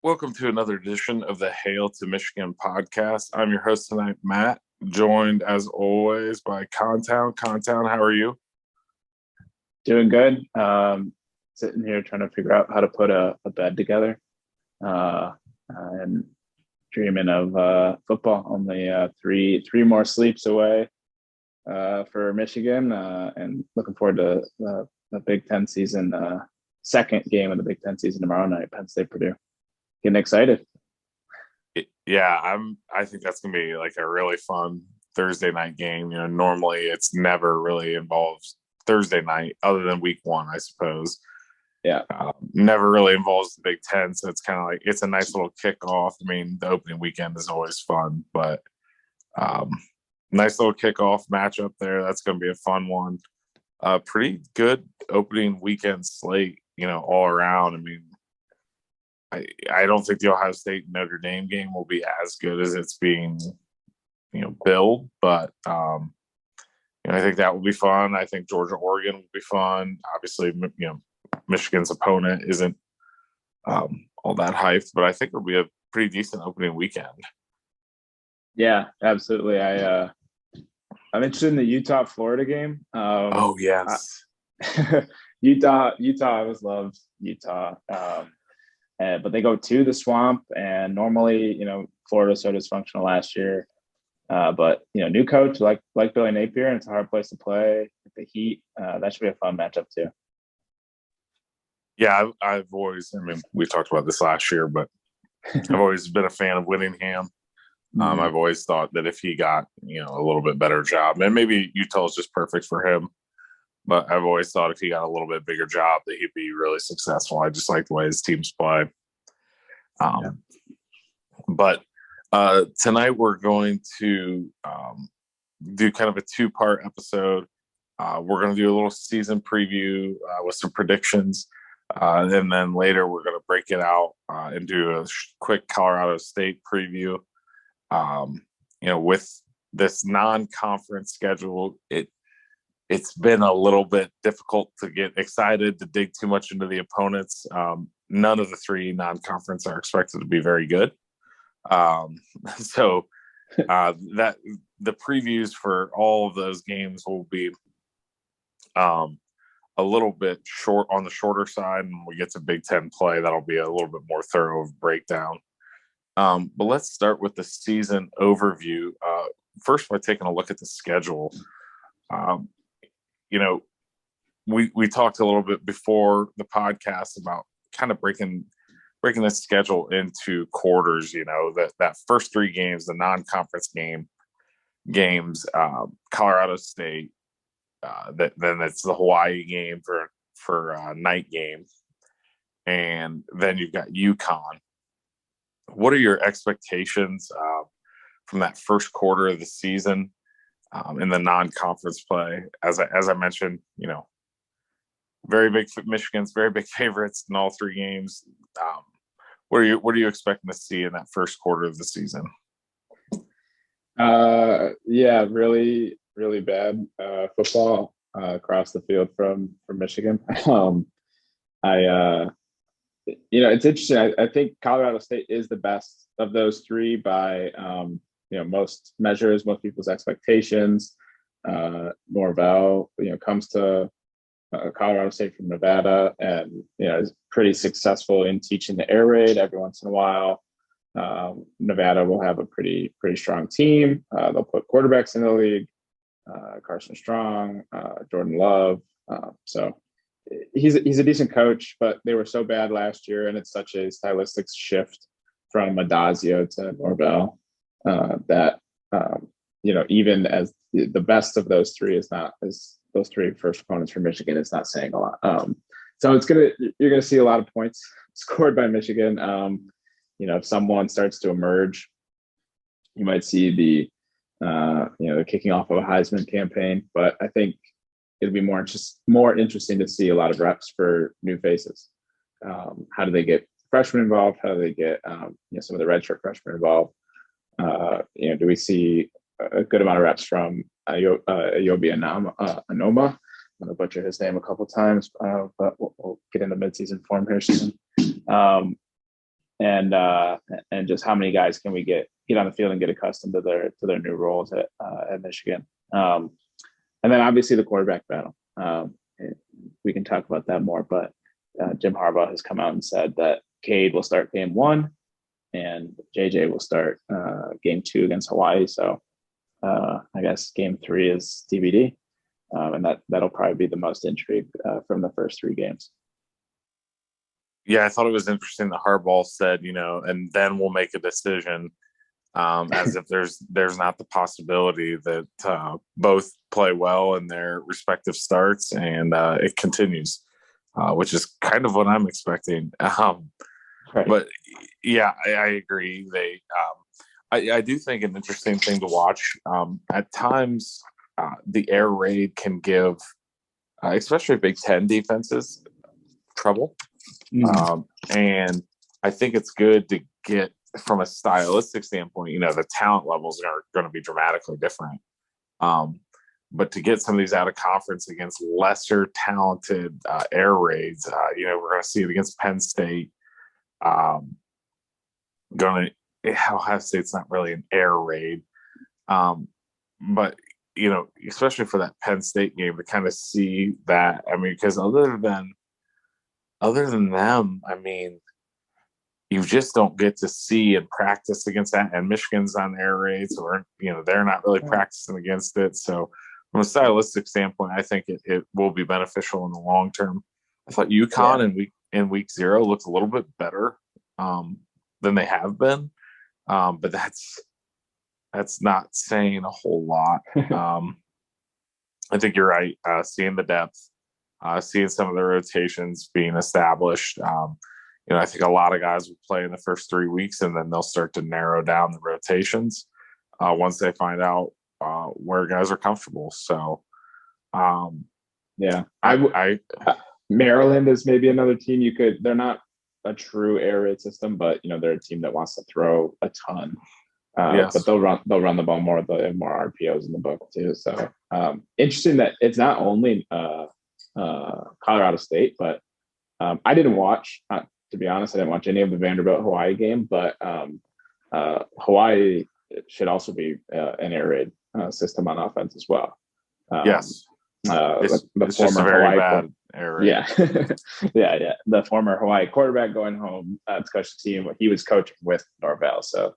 Welcome to another edition of the Hail to Michigan podcast. I'm your host tonight, Matt, joined as always by Contown. Contown, how are you? Doing good. Sitting here trying to figure out how to put a bed together, and dreaming of football. Only three more sleeps away for Michigan, and looking forward to the Big Ten season. Second game of the Big Ten season tomorrow night, Penn State Purdue. Getting excited. Yeah, I think that's gonna be like a really fun Thursday night game. Normally it's never really involves Thursday night, other than week one, I suppose. Yeah, never really involves the Big Ten, so it's kind of like it's a nice little kickoff. I mean, the opening weekend is always fun, but um, nice little kickoff matchup there. That's going to be a fun one. Pretty good opening weekend slate, all around. I mean, I don't think the Ohio State Notre Dame game will be as good as it's being, billed, but I think that will be fun. I think Georgia Oregon will be fun. Obviously, Michigan's opponent isn't all that hyped, but I think it'll be a pretty decent opening weekend. yeah, absolutely. I'm interested in the Utah Florida game. Oh yes, Utah. I always loved Utah. But they go to the Swamp, and normally, Florida was so dysfunctional last year. But new coach like Billy Napier, and it's a hard place to play. The Heat, that should be a fun matchup too. Yeah, I've always. I mean, we talked about this last year, but I've always been a fan of Whittingham. I've always thought that if he got a little bit better job, and maybe Utah is just perfect for him, but I've always thought if he got a little bit bigger job that he'd be really successful. I just like the way his teams play. But tonight we're going to do kind of a two-part episode. We're going to do a little season preview with some predictions. And then later we're going to break it out and do a quick Colorado State preview. With this non-conference schedule, it's been a little bit difficult to get excited to dig too much into the opponents. None of the three non-conference are expected to be very good. So that the previews for all of those games will be a little bit short on the shorter side. And when we get to Big Ten play, that'll be a little bit more thorough breakdown. But let's start with the season overview. First, by taking a look at the schedule. We talked a little bit before the podcast about kind of breaking the schedule into quarters. That first three games, the non-conference games, Colorado State, then it's the Hawaii game for night game, and then you've got UConn. What are your expectations from that first quarter of the season in the non-conference play? As I mentioned, Michigan's very big favorites in all three games. What are you expecting to see in that first quarter of the season? Yeah, really, really bad football across the field from Michigan. It's interesting. I think Colorado State is the best of those three by most measures, most people's expectations. Norvell, comes to Colorado State from Nevada, and is pretty successful in teaching the air raid every once in a while. Nevada will have a pretty strong team. They'll put quarterbacks in the league, Carson Strong, Jordan Love. So he's a decent coach, but they were so bad last year, and it's such a stylistic shift from Adazio to Norvell that even as the best of those three is not as those three first opponents for Michigan is not saying a lot. So you're gonna see a lot of points scored by Michigan. If someone starts to emerge, you might see the kicking off of a Heisman campaign. But I think it'll be more interesting to see a lot of reps for new faces. How do they get freshmen involved? How do they get some of the redshirt freshmen involved? Do we see a good amount of reps from Ayobi Anoma? I'm going to butcher his name a couple times, but we'll get into midseason form here soon. and just how many guys can we get on the field and get accustomed to their new roles at Michigan. And then obviously the quarterback battle. We can talk about that more, but Jim Harbaugh has come out and said that Cade will start game 1 and JJ will start game 2 against Hawaii. So I guess game 3 is TBD. And that'll probably be the most intrigue from the first 3 games. Yeah, I thought it was interesting that Harbaugh said, and then we'll make a decision, as if there's not the possibility that both play well in their respective starts, and it continues, which is kind of what I'm expecting. Right. But yeah, I agree. I do think an interesting thing to watch. At times, the air raid can give, especially Big Ten defenses, trouble. And I think it's good to get, from a stylistic standpoint, the talent levels are going to be dramatically different. But to get some of these out of conference against lesser talented air raids, we're going to see it against Penn State. Ohio State's not really an air raid, but especially for that Penn State game, to kind of see that. I mean, because other than them, I mean, you just don't get to see and practice against that. And Michigan's on air raids, or they're not really practicing against it. So from a stylistic standpoint, I think it will be beneficial in the long term. I thought UConn in week 0 looked a little bit better than they have been, but that's not saying a whole lot. I think you're right. Seeing the depth, seeing some of the rotations being established. I think a lot of guys will play in the first 3 weeks, and then they'll start to narrow down the rotations once they find out where guys are comfortable. So, Maryland is maybe another team they're not a true air raid system, but they're a team that wants to throw a ton. Yes. But they'll run the ball more. They have more RPOs in the book too. So interesting that it's not only Colorado State, but I didn't watch. To be honest, I didn't watch any of the Vanderbilt Hawaii game, but Hawaii should also be an air raid system on offense as well. Yes, the former Hawaii bad air raid. Yeah, yeah. The former Hawaii quarterback going home to coach the team. He was coaching with Norvell, so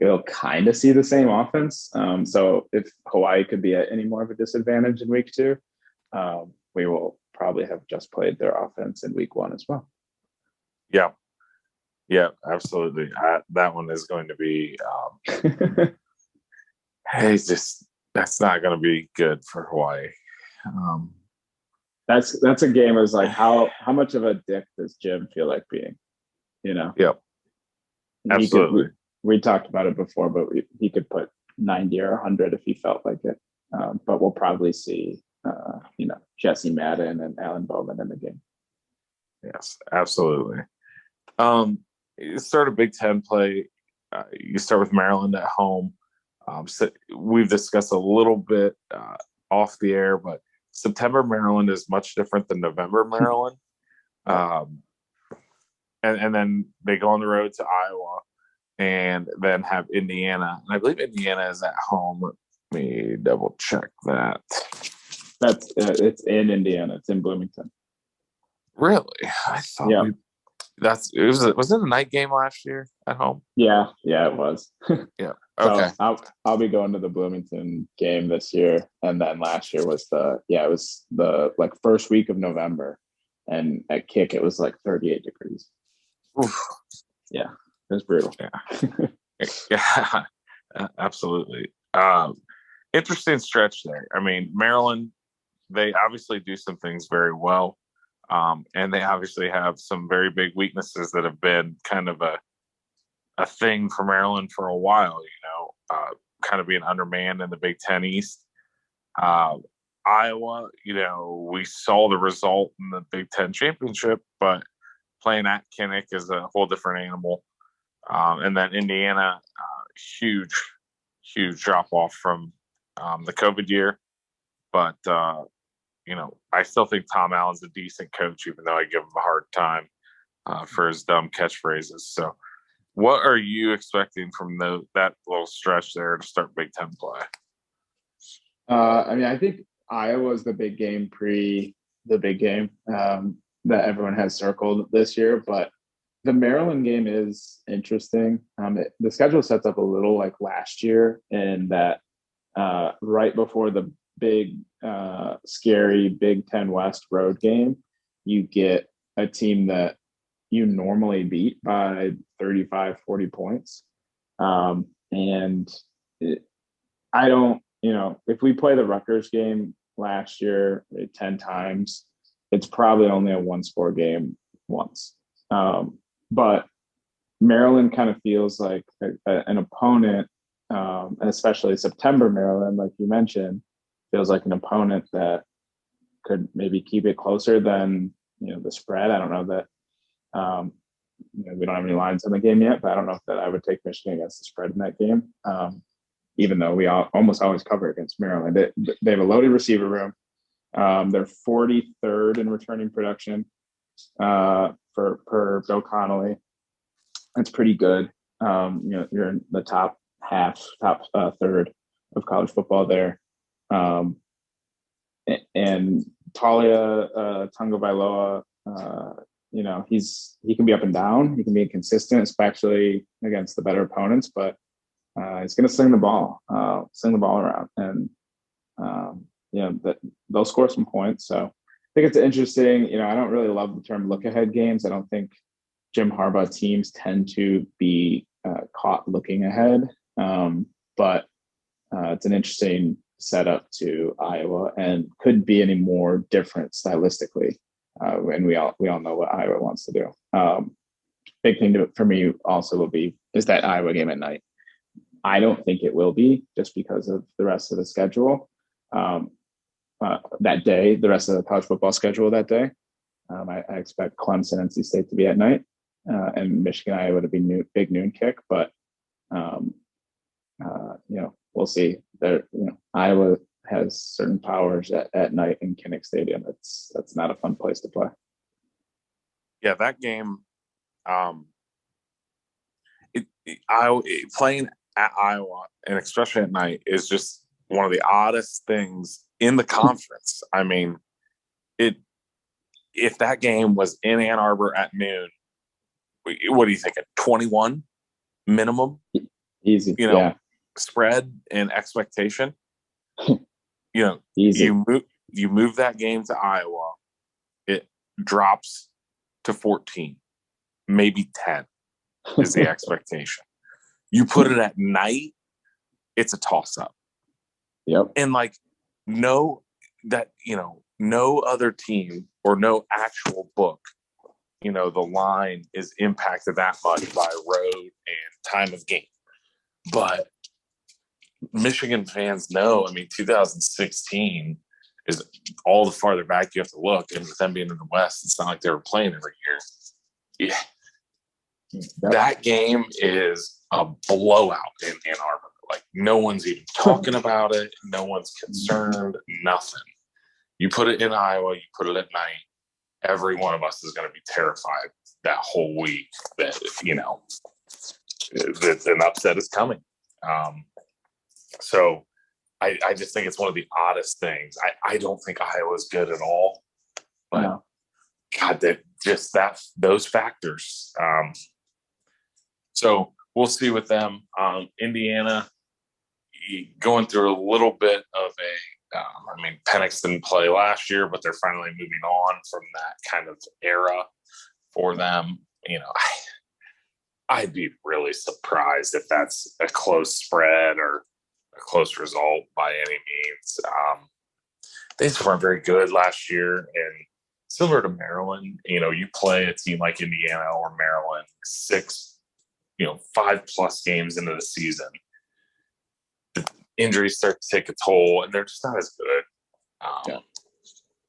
you'll kind of see the same offense. So if Hawaii could be at any more of a disadvantage in week 2, we will probably have just played their offense in week 1 as well. Yeah, absolutely. That one is going to be, that's not going to be good for Hawaii. That's a game is like, how much of a dick does Jim feel like being, Yep. Absolutely. We talked about it before, but he could put 90 or 100 if he felt like it. But we'll probably see, Jesse Madden and Alan Bowman in the game. Yes, absolutely. You start a Big Ten play. You start with Maryland at home. So we've discussed a little bit off the air, but September Maryland is much different than November Maryland. And then they go on the road to Iowa and then have Indiana. And I believe Indiana is at home. Let me double check that. That's it's in Indiana. It's in Bloomington. Really? I thought was it a night game last year at home? Yeah, it was. Yeah. Okay. So I'll be going to the Bloomington game this year, and then last year was the first week of November, and at kick it was 38 degrees. Oof. Yeah, it was brutal. Yeah, absolutely. Interesting stretch there. I mean, Maryland, they obviously do some things very well. And they obviously have some very big weaknesses that have been kind of a thing for Maryland for a while, kind of being undermanned in the Big Ten East. Iowa, we saw the result in the Big Ten championship, but playing at Kinnick is a whole different animal. And then Indiana, huge drop off from the COVID year. But, I still think Tom Allen's a decent coach, even though I give him a hard time for his dumb catchphrases. So What are you expecting from that little stretch there to start Big Ten play? I mean, I think Iowa's the big game the big game that everyone has circled this year, but the Maryland game is interesting. The schedule sets up a little like last year in that right before the big, scary Big Ten West road game, you get a team that you normally beat by 35, 40 points. And I don't, if we play the Rutgers game last year 10 times, it's probably only a one-score game once. But Maryland kind of feels like an opponent, and especially September Maryland, like you mentioned, feels like an opponent that could maybe keep it closer than the spread. I don't know that we don't have any lines in the game yet, but I don't know if that I would take Michigan against the spread in that game. Even though we almost always cover against Maryland, they have a loaded receiver room. They're 43rd in returning production per Bill Connolly. That's pretty good. You're in the top third of college football there. And Talia Tagovailoa, he can be up and down. He can be inconsistent, especially against the better opponents, but he's going to sling the ball around, and that they'll score some points. So I think it's interesting. I don't really love the term look ahead games. I don't think Jim Harbaugh teams tend to be caught looking ahead, but it's an interesting setup to Iowa and couldn't be any more different stylistically. And we all know what Iowa wants to do. Big thing for me also is that Iowa game at night. I don't think it will be, just because of the rest of the schedule that day, the rest of the college football schedule that day. I expect Clemson, NC State to be at night, and Michigan, Iowa to be big noon kick. But we'll see. Iowa has certain powers at night in Kinnick Stadium. That's not a fun place to play. Yeah, that game. Playing at Iowa, and especially at night, is just one of the oddest things in the conference. I mean, if that game was in Ann Arbor at noon, what do you think? 21 minimum? Easy. Spread and expectation. Easy. You move that game to Iowa, it drops to 14, maybe 10 is the expectation. You put it at night, it's a toss-up. Yep. And no other team or no actual book, the line is impacted that much by road and time of game. But Michigan fans know, 2016 is all the farther back you have to look. And with them being in the West, it's not like they were playing every year. Yeah. That game is a blowout in Ann Arbor. No one's even talking about it. No one's concerned. Nothing. You put it in Iowa, you put it at night, every one of us is going to be terrified that whole week that, that an upset is coming. So I just think it's one of the oddest things. I don't think Iowa's good at all. But no. God, those factors. So we'll see with them. Indiana going through a little bit of Penix didn't play last year, but they're finally moving on from that kind of era for them. I'd be really surprised if that's a close spread or a close result by any means. They just weren't very good last year, and similar to Maryland, you play a team like Indiana or Maryland 5+ games into the season, the injuries start to take a toll, and they're just not as good.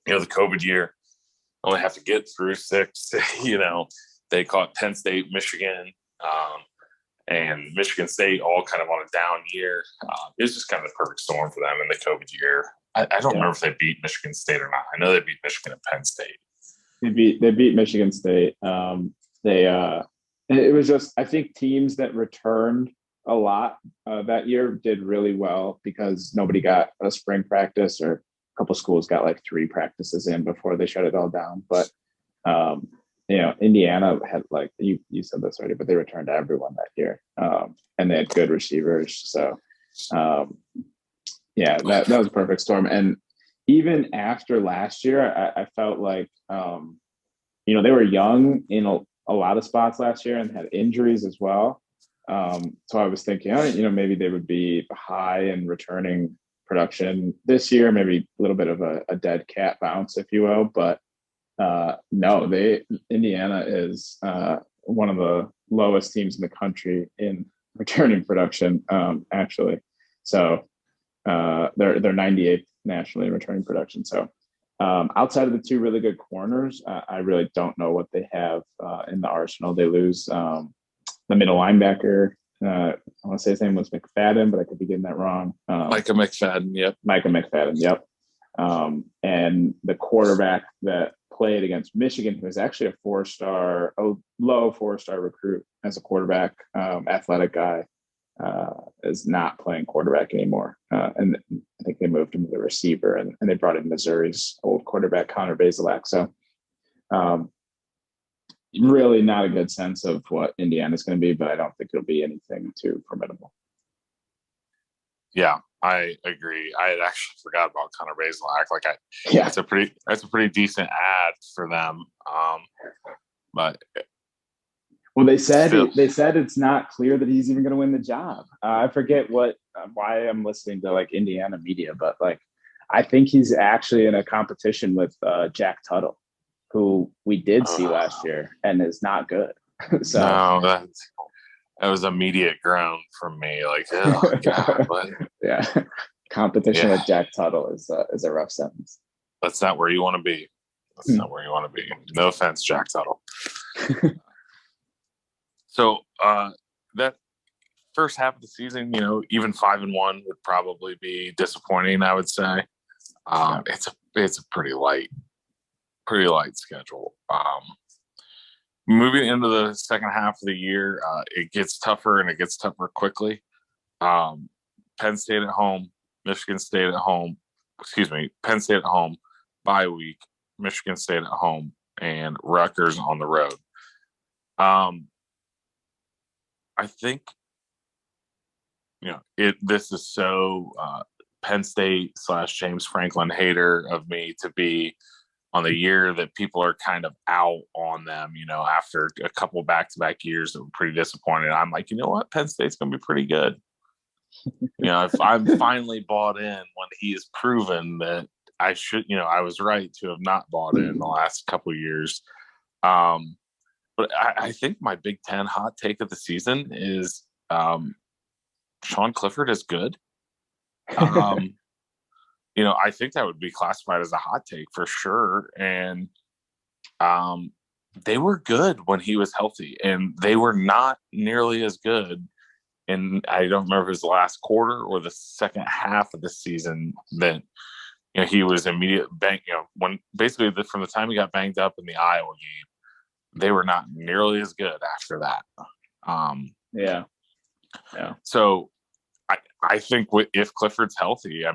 The COVID year, only have to get through 6. They caught Penn State, Michigan, and Michigan State all kind of on a down year. It was just kind of the perfect storm for them in the COVID year. I don't remember if they beat Michigan State or not. I know they beat Michigan and Penn State. They beat Michigan State. It was just, I think teams that returned a lot that year did really well because nobody got a spring practice, or a couple schools got like 3 practices in before they shut it all down. But Indiana had, like you said this already, but they returned everyone that year, and they had good receivers. So that was a perfect storm. And even after last year, I felt like they were young in a lot of spots last year and had injuries as well. So I was thinking, maybe they would be high in returning production this year, maybe a little bit of a dead cat bounce, if you will. But no, Indiana is one of the lowest teams in the country in returning production, actually. So they're 98th nationally in returning production. So outside of the 2 really good corners, I really don't know what they have in the arsenal. They lose the middle linebacker. I want to say his name was McFadden, but I could be getting that wrong. Micah McFadden, yep. Micah McFadden, yep. And the quarterback that played against Michigan, who was actually a low 4-star recruit as a quarterback, athletic guy, is not playing quarterback anymore. And I think they moved him to the receiver, and they brought in Missouri's old quarterback, Connor Bazelak. So really not a good sense of what Indiana's going to be, but I don't think it'll be anything too formidable. Yeah, I agree. I had actually forgot about Connor Bazelak. That's a pretty decent ad for them. But well, they said it's not clear that he's even going to win the job. I forget why I'm listening to like Indiana media, but like I think he's actually in a competition with Jack Tuttle, who we did see last year and is not good. So no, that was immediate ground from me. Like, oh God, yeah, competition with Jack Tuttle is a rough sentence. That's not where you want to be. That's not where you want to be. No offense, Jack Tuttle. So that first half of the season, even 5-1 would probably be disappointing, I would say. It's a pretty light schedule. Moving into the second half of the year, it gets tougher, and it gets tougher quickly. Penn State at home, Michigan State at home. Penn State at home, bye week, Michigan State at home, and Rutgers on the road. I think, this is so Penn State / James Franklin hater of me to be on the year that people are kind of out on them, after a couple back-to-back years that were pretty disappointed. I'm like, you know what? Penn State's going to be pretty good. If I'm finally bought in when he has proven that I should, I was right to have not bought in the last couple of years. But I think my Big Ten hot take of the season is Sean Clifford is good. I think that would be classified as a hot take for sure. And they were good when he was healthy, and they were not nearly as good. And I don't remember if it was the last quarter or the second half of the season that he was immediate bang. When basically from the time he got banged up in the Iowa game, they were not nearly as good after that. Yeah. So I think if Clifford's healthy,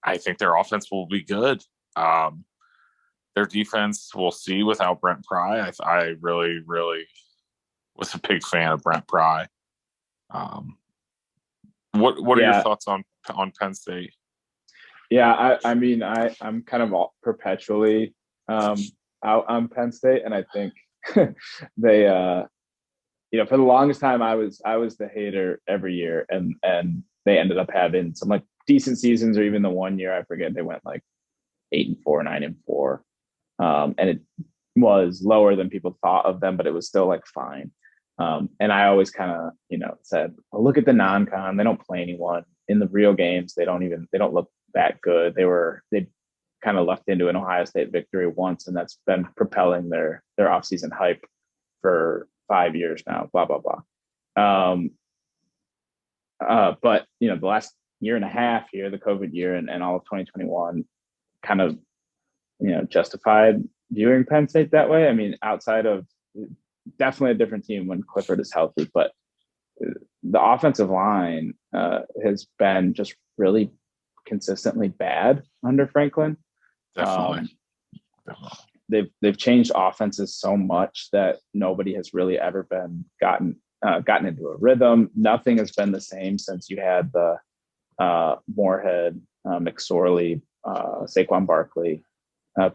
I think their offense will be good. Their defense, we'll see without Brent Pry. I really, really was a big fan of Brent Pry. What are your thoughts on Penn State? Yeah, I'm kind of perpetually out on Penn State, and I think they for the longest time I was the hater every year, and they ended up having some like decent seasons, or even the one year I forget they went like 8-4, 9-4, and it was lower than people thought of them, but it was still like fine. And I always kind of said, well, look at the non-con, they don't play anyone in the real games, they don't look that good. They kind of lucked into an Ohio State victory once, and that's been propelling their offseason hype for 5 years now, blah blah blah. But the last year and a half here, the COVID year and all of 2021 kind of justified viewing Penn State that way. Outside of definitely a different team when Clifford is healthy, but the offensive line has been just really consistently bad under Franklin. Definitely. They've changed offenses so much that nobody has really ever been gotten into a rhythm. Nothing has been the same since you had the Moorhead, McSorley, Saquon Barkley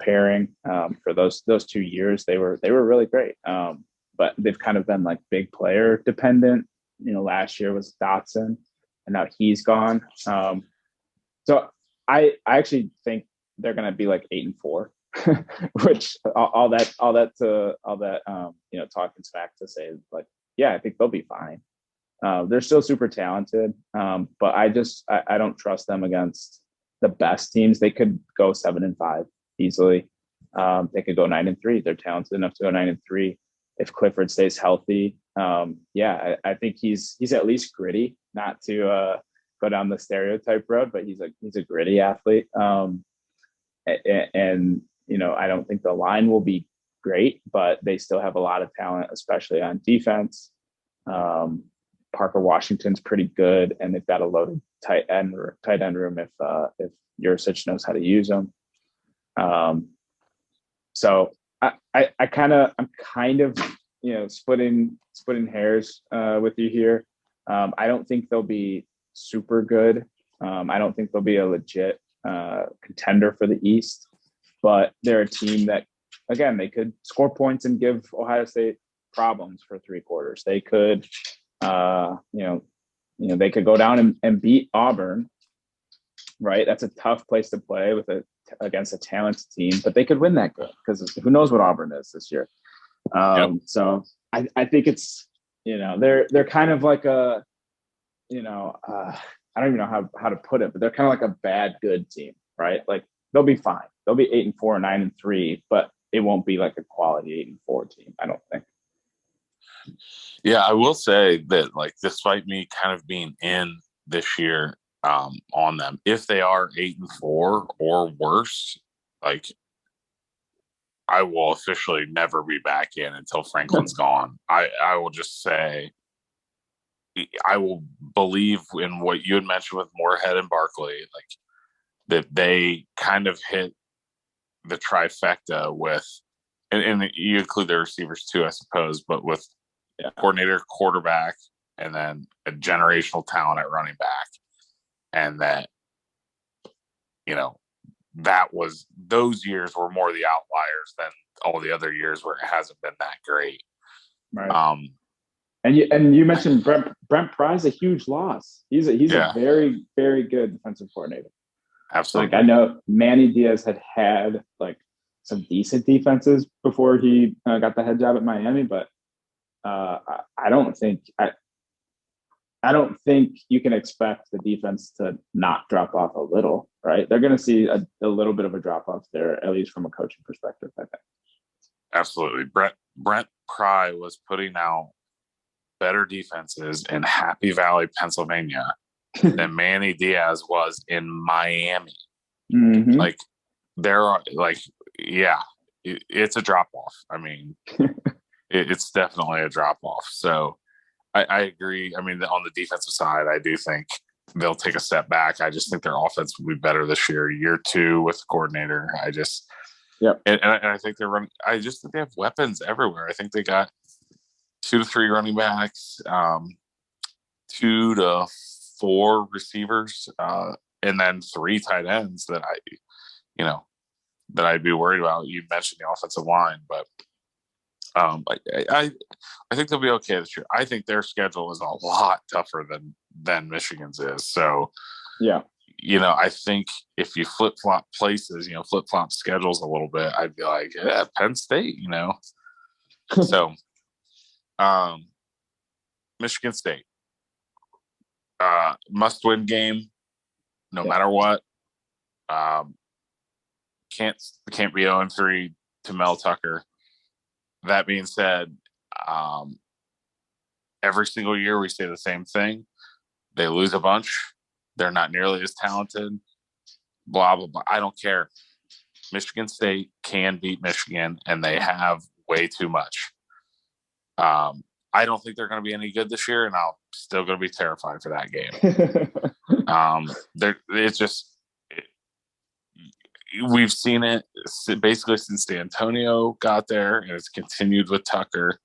pairing. For those 2 years, they were really great. But they've kind of been like big player dependent. Last year was Dotson, and now he's gone. So I actually think they're going to be like 8-4, which all that talking smack to say like, yeah, I think they'll be fine. They're still super talented, but I don't trust them against the best teams. They could go 7-5 easily. They could go 9-3. They're talented enough to go 9-3 if Clifford stays healthy. I think he's at least gritty, not to go down the stereotype road, but he's a gritty athlete. And I don't think the line will be great, but they still have a lot of talent, especially on defense. Parker Washington's pretty good, and they've got a loaded tight end room if Yurcich knows how to use them. So I'm kind of splitting hairs with you here. I don't think they'll be super good. I don't think they'll be a legit contender for the East, but they're a team that, again, they could score points and give Ohio State problems for 3 quarters. They could, they could go down and beat Auburn, right? That's a tough place to play against a talented team, but they could win that game because who knows what Auburn is this year. So I think it's, they're kind of like a, I don't even know how to put it, but they're kind of like a bad, good team, right? Like they'll be fine. They'll be 8-4, 9-3, but it won't be like a quality 8-4 team, I don't think. Yeah, I will say that, like, despite me kind of being in this year on them, if they are 8-4 or worse, like, I will officially never be back in until Franklin's gone. I will just say I will believe in what you had mentioned with Moorhead and Barkley, like that they kind of hit the trifecta with, and you include their receivers too, I suppose, but with coordinator, quarterback, and then a generational talent at running back. And that, those years were more the outliers than all the other years where it hasn't been that great. Right. And you mentioned Brent Pry's a huge loss. He's a very, very good defensive coordinator. Absolutely. Like I know Manny Diaz had like some decent defenses before he got the head job at Miami, but I don't think you can expect the defense to not drop off a little, right? They're going to see a little bit of a drop off there, at least from a coaching perspective, I think. Absolutely. Brent Pry was putting out better defenses in Happy Valley, Pennsylvania than Manny Diaz was in Miami. Mm-hmm. Like there are it's a drop off. I mean, it's definitely a drop off. So I agree. I mean, on the defensive side, I do think they'll take a step back. I just think their offense will be better this year 2 with the coordinator. And I think they're running. I just think they have weapons everywhere. I think they got 2 to 3 running backs, 2 to 4 receivers, and then 3 tight ends that I'd be worried about. You mentioned the offensive line, but I think they'll be okay this year. I think their schedule is a lot tougher than Michigan's is. So I think if you flip flop places, flip flop schedules a little bit, I'd be like, yeah, Penn State, So, Michigan State, must win game, no matter what. Can't be 0-3 to Mel Tucker. That being said, every single year we say the same thing. They lose a bunch. They're not nearly as talented. Blah, blah, blah. I don't care. Michigan State can beat Michigan, and they have way too much. I don't think they're going to be any good this year, and I'm still going to be terrified for that game. It's just we've seen it basically since D'Antonio got there, and it's continued with Tucker.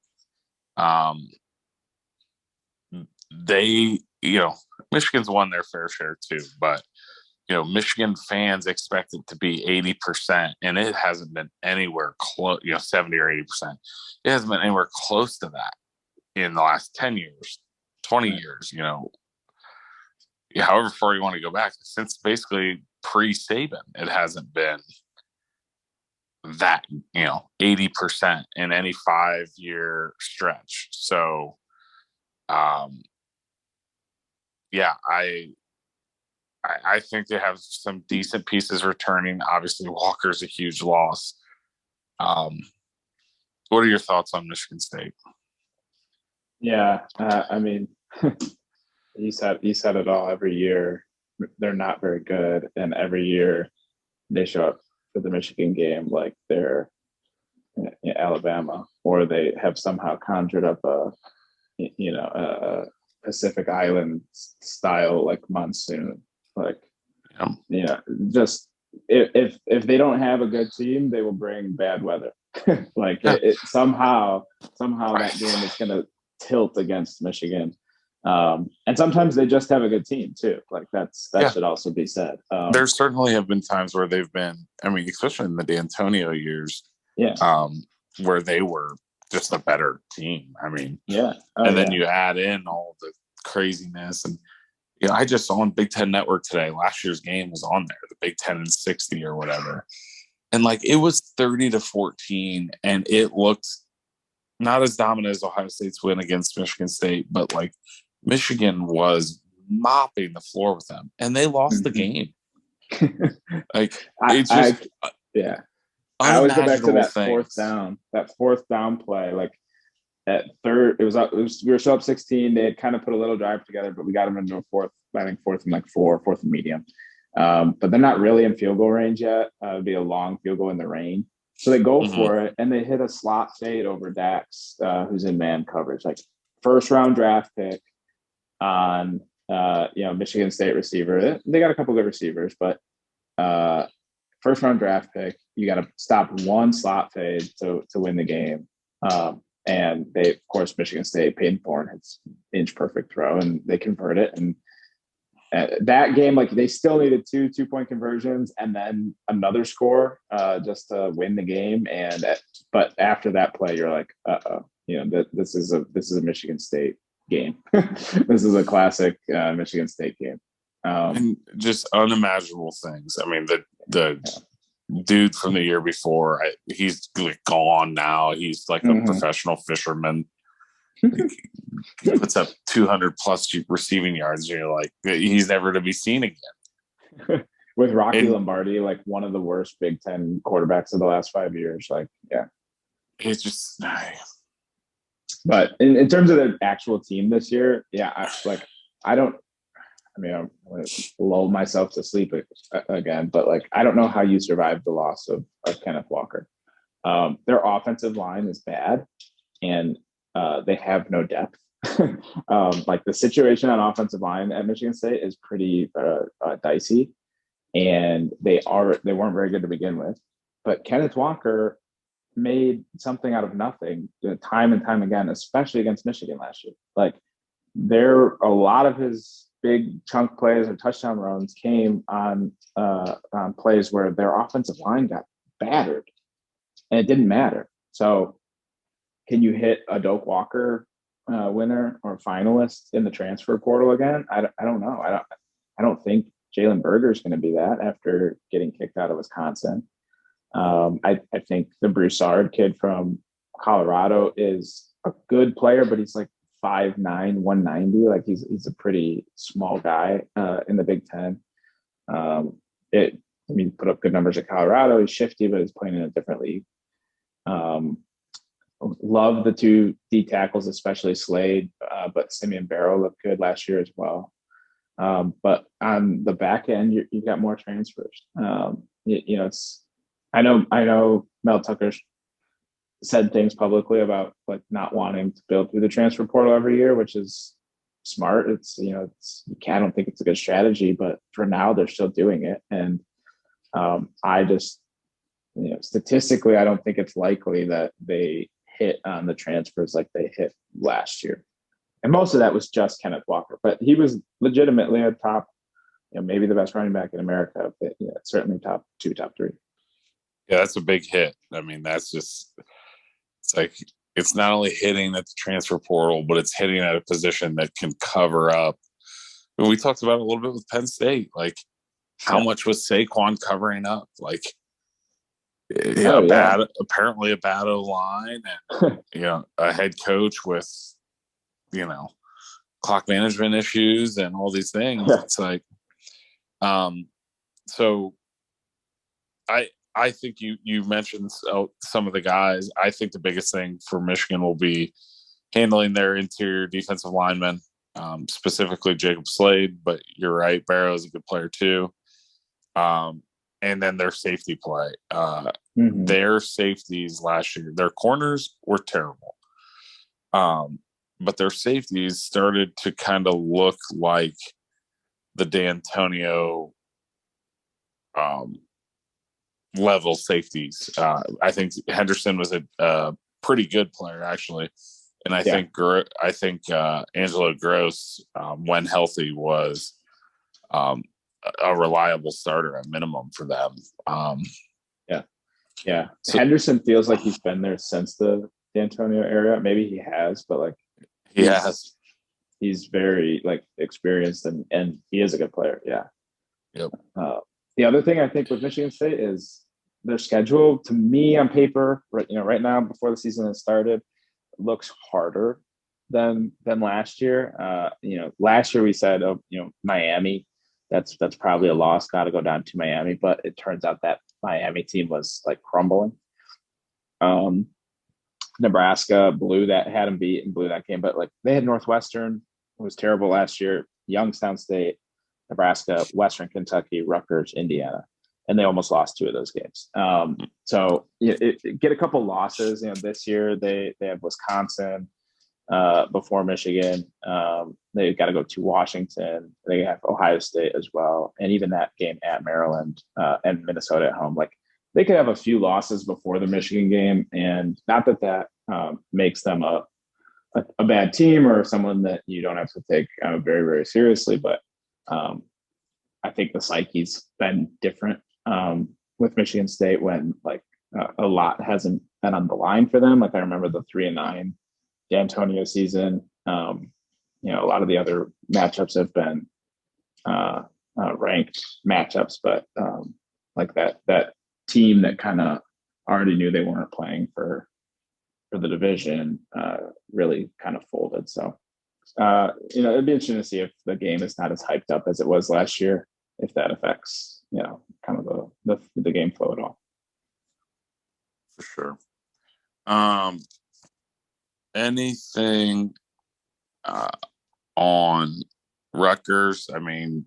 Michigan's won their fair share too, but Michigan fans expect it to be 80%, and it hasn't been anywhere close. 70 or 80%. It hasn't been anywhere close to that in the last 10 years, 20 years. However far you want to go back, since basically pre-Saban, it hasn't been that 80% in any 5-year stretch. So, I think they have some decent pieces returning. Obviously, Walker's a huge loss. What are your thoughts on Michigan State? Yeah, I mean, you said it all. Every year, they're not very good, and every year they show up for the Michigan game like they're Alabama, or they have somehow conjured up a Pacific Island style like monsoon. Like, just if they don't have a good team, they will bring bad weather. Like it somehow that game is going to tilt against Michigan. And sometimes they just have a good team too. Like that should also be said. There certainly have been times where they've been, especially in the D'Antonio years, where they were just a better team. Then you add in all the craziness, and I just saw on Big Ten Network today, last year's game was on there, the Big Ten in 60 or whatever. And it was 30-14, and it looked not as dominant as Ohio State's win against Michigan State, but Michigan was mopping the floor with them, and they lost the game. I always go back to that fourth down play. At third, we were still up 16. They had kind of put a little drive together, but we got them into a fourth and 4, fourth and medium. But they're not really in field goal range yet. It'd be a long field goal in the rain. So they go for it, and they hit a slot fade over Dax, who's in man coverage. First round draft pick on Michigan State receiver. They got a couple good receivers, but first round draft pick. You got to stop one slot fade to win the game. And they, of course, Michigan State, Peyton Thorne hits inch perfect throw, and they convert it. And that game, they still needed 2 2-point conversions and then another score just to win the game. But after that play, you're like, this is a Michigan State game. This is a classic Michigan State game. And just unimaginable things. The dude from the year before, he's gone now. He's a professional fisherman. He puts up 200 plus receiving yards, and you're like, he's never to be seen again. With Rocky Lombardi, one of the worst Big Ten quarterbacks of the last 5 years. It's just but in terms of the actual team this year, I'm going to lull myself to sleep again, but I don't know how you survived the loss of Kenneth Walker. Their offensive line is bad, and they have no depth. The situation on offensive line at Michigan State is pretty dicey, and they weren't very good to begin with. But Kenneth Walker made something out of nothing time and time again, especially against Michigan last year. A lot of his big chunk plays or touchdown runs came on plays where their offensive line got battered, and it didn't matter. So can you hit a Doak Walker winner or finalist in the transfer portal again? I don't know. I don't think Jalen Berger is going to be that after getting kicked out of Wisconsin. I think the Broussard kid from Colorado is a good player, but he's 5'9", 190. He's a pretty small guy in the Big Ten. Put up good numbers at Colorado. He's shifty, but he's playing in a different league. Love the 2 D tackles, especially Slade, but Simeon Barrow looked good last year as well. But on the back end, you got more transfers. I know Mel Tucker's said things publicly about like not wanting to build through the transfer portal every year, which is smart. It's, I don't think it's a good strategy, but for now they're still doing it. And I just, statistically, I don't think it's likely that they hit on the transfers like they hit last year. And most of that was just Kenneth Walker, but he was legitimately a top, maybe the best running back in America, but certainly top 2, top 3. Yeah, that's a big hit. I mean, that's just, it's like, it's not only hitting at the transfer portal, but it's hitting at a position that can cover up. I mean, we talked about it a little bit with Penn State, like how much was Saquon covering up? Like, apparently a bad O-line and, a head coach with, clock management issues and all these things. Yeah. It's like, so I think you mentioned some of the guys. I think the biggest thing for Michigan will be handling their interior defensive linemen, specifically Jacob Slade, but you're right, Barrow's a good player too. And then their safety play. Their safeties last year, their corners were terrible. But their safeties started to kind of look like the D'Antonio level safeties. I think Henderson was a pretty good player actually, and I think Angelo Gross, when healthy, was a reliable starter at minimum for them. So Henderson feels like he's been there since the D'Antonio era. Maybe he has, but like he's very like experienced and he is a good player. Yeah. Yep. The other thing I think with Michigan State is their schedule, to me on paper, right now before the season has started, looks harder than last year. Last year we said, Miami, that's probably a loss, got to go down to Miami, but it turns out that Miami team was like crumbling. Nebraska had them beat and blew that game, but like they had Northwestern, who was terrible last year, Youngstown State, Nebraska, Western Kentucky, Rutgers, Indiana, and they almost lost 2 of those games. So get a couple losses. This year they have Wisconsin before Michigan. They've got to go to Washington. They have Ohio State as well, and even that game at Maryland and Minnesota at home. Like they could have a few losses before the Michigan game, and not that makes them a bad team or someone that you don't have to take very, very seriously, but I think the psyche's been different with Michigan State when like a lot hasn't been on the line for them. Like I remember the 3-9 D'Antonio season. A lot of the other matchups have been ranked matchups, but like that team that kind of already knew they weren't playing for the division really kind of folded. So it'd be interesting to see if the game is not as hyped up as it was last year, if that affects, kind of the game flow at all. For sure. Anything on Rutgers? I mean,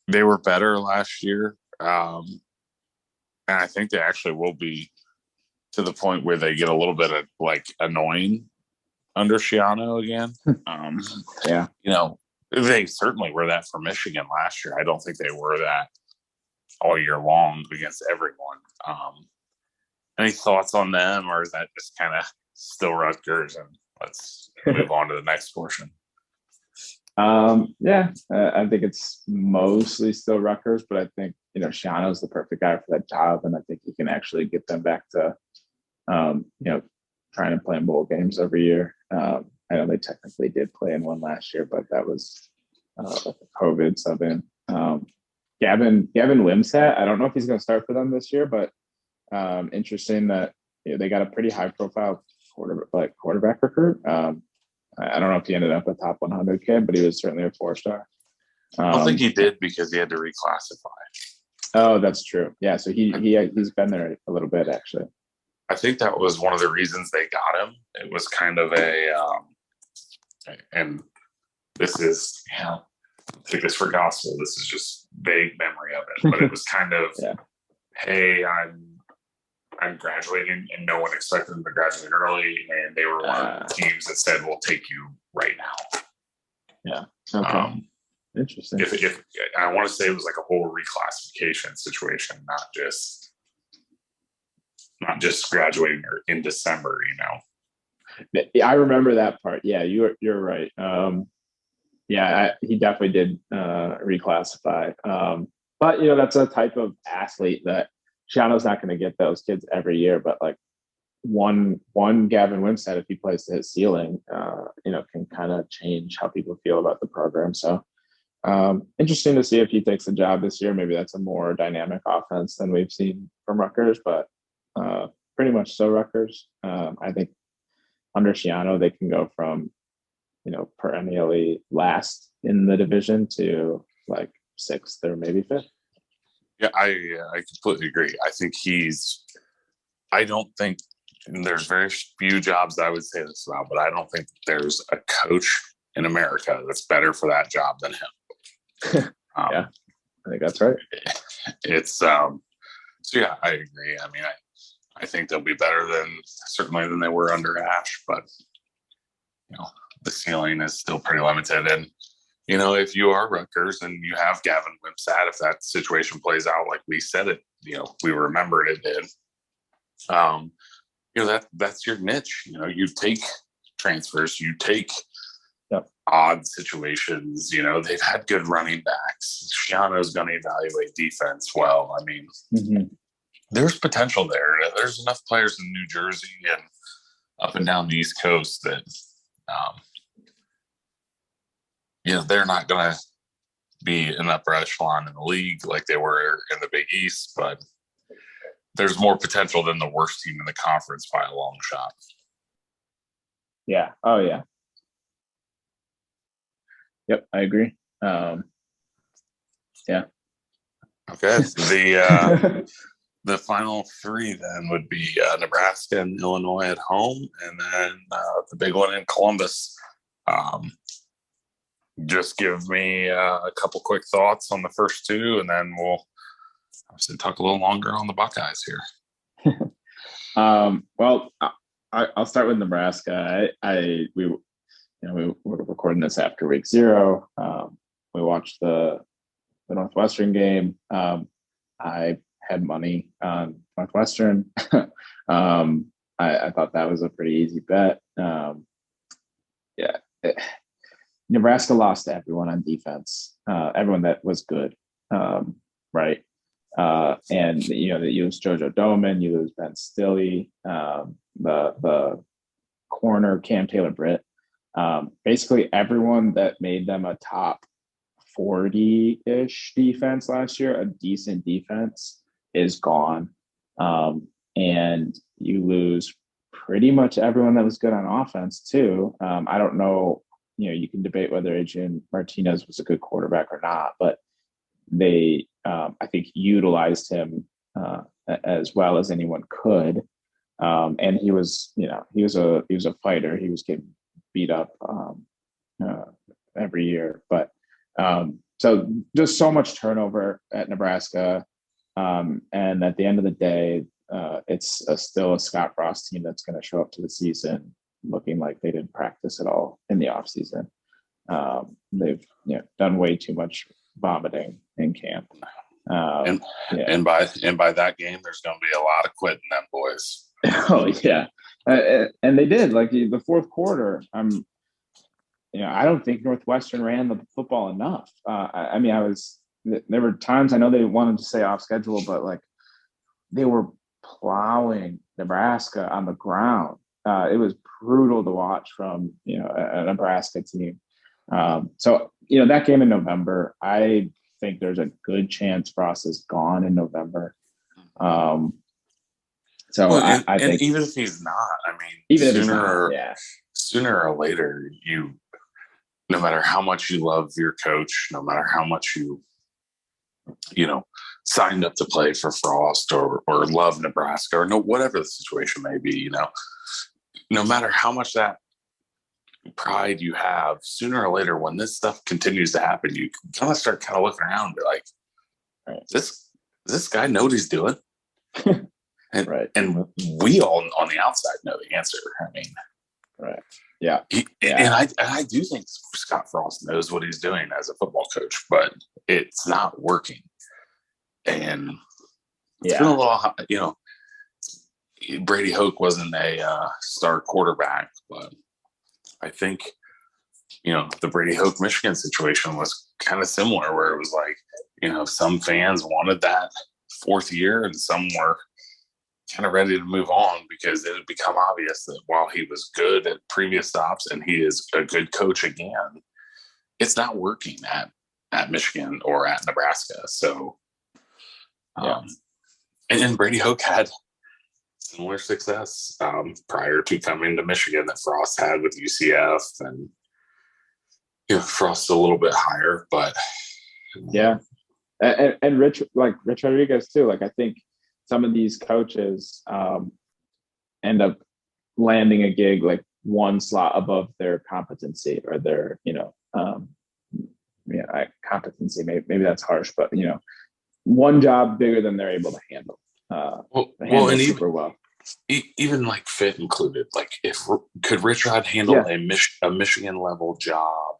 they were better last year. And I think they actually will be to the point where they get a little bit of like annoying under Shiano again. They certainly were that for Michigan last year. I don't think they were that all year long against everyone. Any thoughts on them, or is that just kind of still Rutgers? And let's move on to the next portion. I think it's mostly still Rutgers, but I think Shiano's the perfect guy for that job, and I think he can actually get them back to trying to play in bowl games every year. I know they technically did play in one last year, but that was COVID sub in. Gavin Wimsatt, I don't know if he's going to start for them this year, but interesting that they got a pretty high profile quarterback recruit. I don't know if he ended up a top 100 kid, but he was certainly a 4-star. I don't think he did because he had to reclassify. Oh, that's true. Yeah, so he's been there a little bit actually. I think that was one of the reasons they got him. It was kind of and this is, take this for gospel. This is just vague memory of it, but it was kind of, hey, I'm I'm graduating, and no one expected them to graduate early, and they were one of the teams that said, "We'll take you right now." Yeah. Okay. Interesting. If I want to say it was like a whole reclassification situation, not just graduating in December, I remember that part. Yeah, you're right. He definitely did reclassify. But that's a type of athlete that Shiano's not going to get those kids every year. But like one Gavin Wimsatt, if he plays to his ceiling, can kind of change how people feel about the program. So interesting to see if he takes the job this year. Maybe that's a more dynamic offense than we've seen from Rutgers, but pretty much so Rutgers. I think under Shiano, they can go from, perennially last in the division to like sixth or maybe fifth. Yeah, I completely agree. I don't think there's very few jobs that I would say this about, but I don't think there's a coach in America that's better for that job than him. Yeah, I think that's right. It's so yeah, I agree. I mean, I think they'll be better certainly than they were under Ash, but the ceiling is still pretty limited. And if you are Rutgers and you have Gavin Wimsatt, if that situation plays out like we said it, we remembered it did. That's your niche. You take transfers, you take odd situations. They've had good running backs. Shiano's going to evaluate defense well. I mean, there's potential there. There's enough players in New Jersey and up and down the East Coast that, they're not going to be an upper echelon in the league like they were in the Big East, but there's more potential than the worst team in the conference by a long shot. Yeah. Oh, yeah. Yep, I agree. Yeah. Okay. The final three then would be Nebraska and Illinois at home, and then the big one in Columbus. Just give me a couple quick thoughts on the first two, and then we'll obviously talk a little longer on the Buckeyes here. Well, I'll start with Nebraska. We were recording this after week 0. We watched the Northwestern game. I had money on Northwestern. I thought that was a pretty easy bet. Nebraska lost to everyone on defense, everyone that was good, right? And you lose Jojo Doman, you lose Ben Stilley, the corner Cam Taylor-Britt. Basically everyone that made them a top 40-ish defense last year, a decent defense, is gone. And you lose pretty much everyone that was good on offense too. I don't know, you can debate whether Adrian Martinez was a good quarterback or not, but they, I think, utilized him as well as anyone could. And he was a fighter. He was getting beat up every year, but so just so much turnover at Nebraska. And at the end of the day, it's still a Scott Frost team that's going to show up to the season looking like they didn't practice at all in the off season. They've done way too much vomiting in camp. And by that game, there's going to be a lot of quitting them boys. Oh yeah, and they did. Like the fourth quarter, I don't think Northwestern ran the football enough. There were times I know they wanted to stay off schedule, but like they were plowing Nebraska on the ground. It was brutal to watch from a Nebraska team. So that game in November, I think there's a good chance Frost is gone in November. I think even if he's not, I mean, even sooner or later, no matter how much you love your coach, no matter how much you signed up to play for Frost or love Nebraska or whatever the situation may be, no matter how much that pride you have, sooner or later, when this stuff continues to happen, you kind of start looking around and be like, does this guy know what he's doing? And, Right. and we all on the outside know the answer. I mean, right. Yeah. And I do think Scott Frost knows what he's doing as a football coach, but it's not working. And it's been a little, Brady Hoke wasn't a star quarterback, but I think, the Brady Hoke Michigan situation was kind of similar, where it was like, some fans wanted that fourth year and some were kind of ready to move on because it had become obvious that while he was good at previous stops and he is a good coach again, it's not working at Michigan or at Nebraska. So, and then Brady Hoke had similar success prior to coming to Michigan that Frost had with UCF, and Frost a little bit higher, but and Rich Rodriguez too. Like I think some of these coaches end up landing a gig like one slot above their competency or their competency. Maybe that's harsh, but one job bigger than they're able to handle. And super well. Even like fit included. Like, could Rich Rod handle a Michigan level job,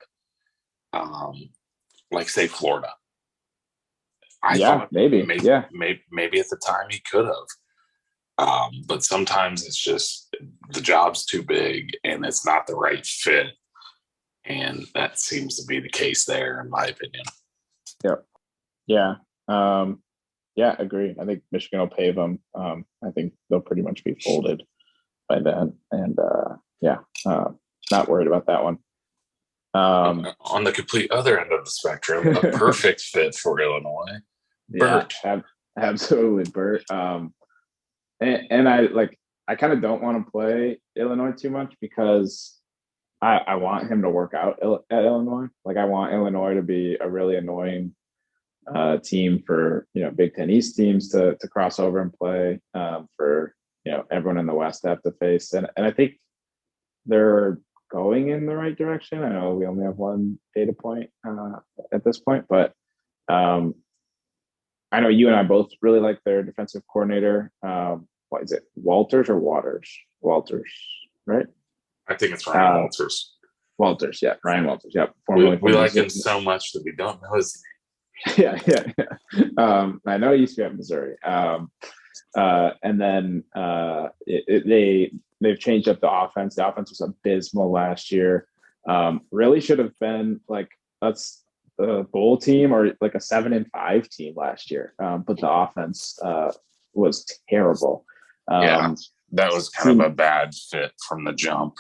like say Florida? I thought maybe at the time he could have, but sometimes it's just the job's too big and it's not the right fit, and that seems to be the case there, in my opinion. Agree. I think Michigan will pave them. I think they'll pretty much be folded by then, and not worried about that one. On the complete other end of the spectrum, a perfect fit for Illinois. Bert. Absolutely, Bert. And I kind of don't want to play Illinois too much because I want him to work out at Illinois. Like, I want Illinois to be a really annoying team for Big Ten East teams to cross over and play, for everyone in the West to have to face. And I think they're going in the right direction. I know we only have one data point at this point, but I know you and I both really like their defensive coordinator. What is it, Walters or Waters? Walters, right? I think it's Ryan Walters. Walters, yeah, Ryan Walters, yeah. We like him so much that we don't know his name. Yeah. I know he used to be at Missouri, and then they've changed up the offense. The offense was abysmal last year. Really should have been like a bowl team or like a 7-5 team last year, but the offense was terrible. That was kind of a bad fit from the jump.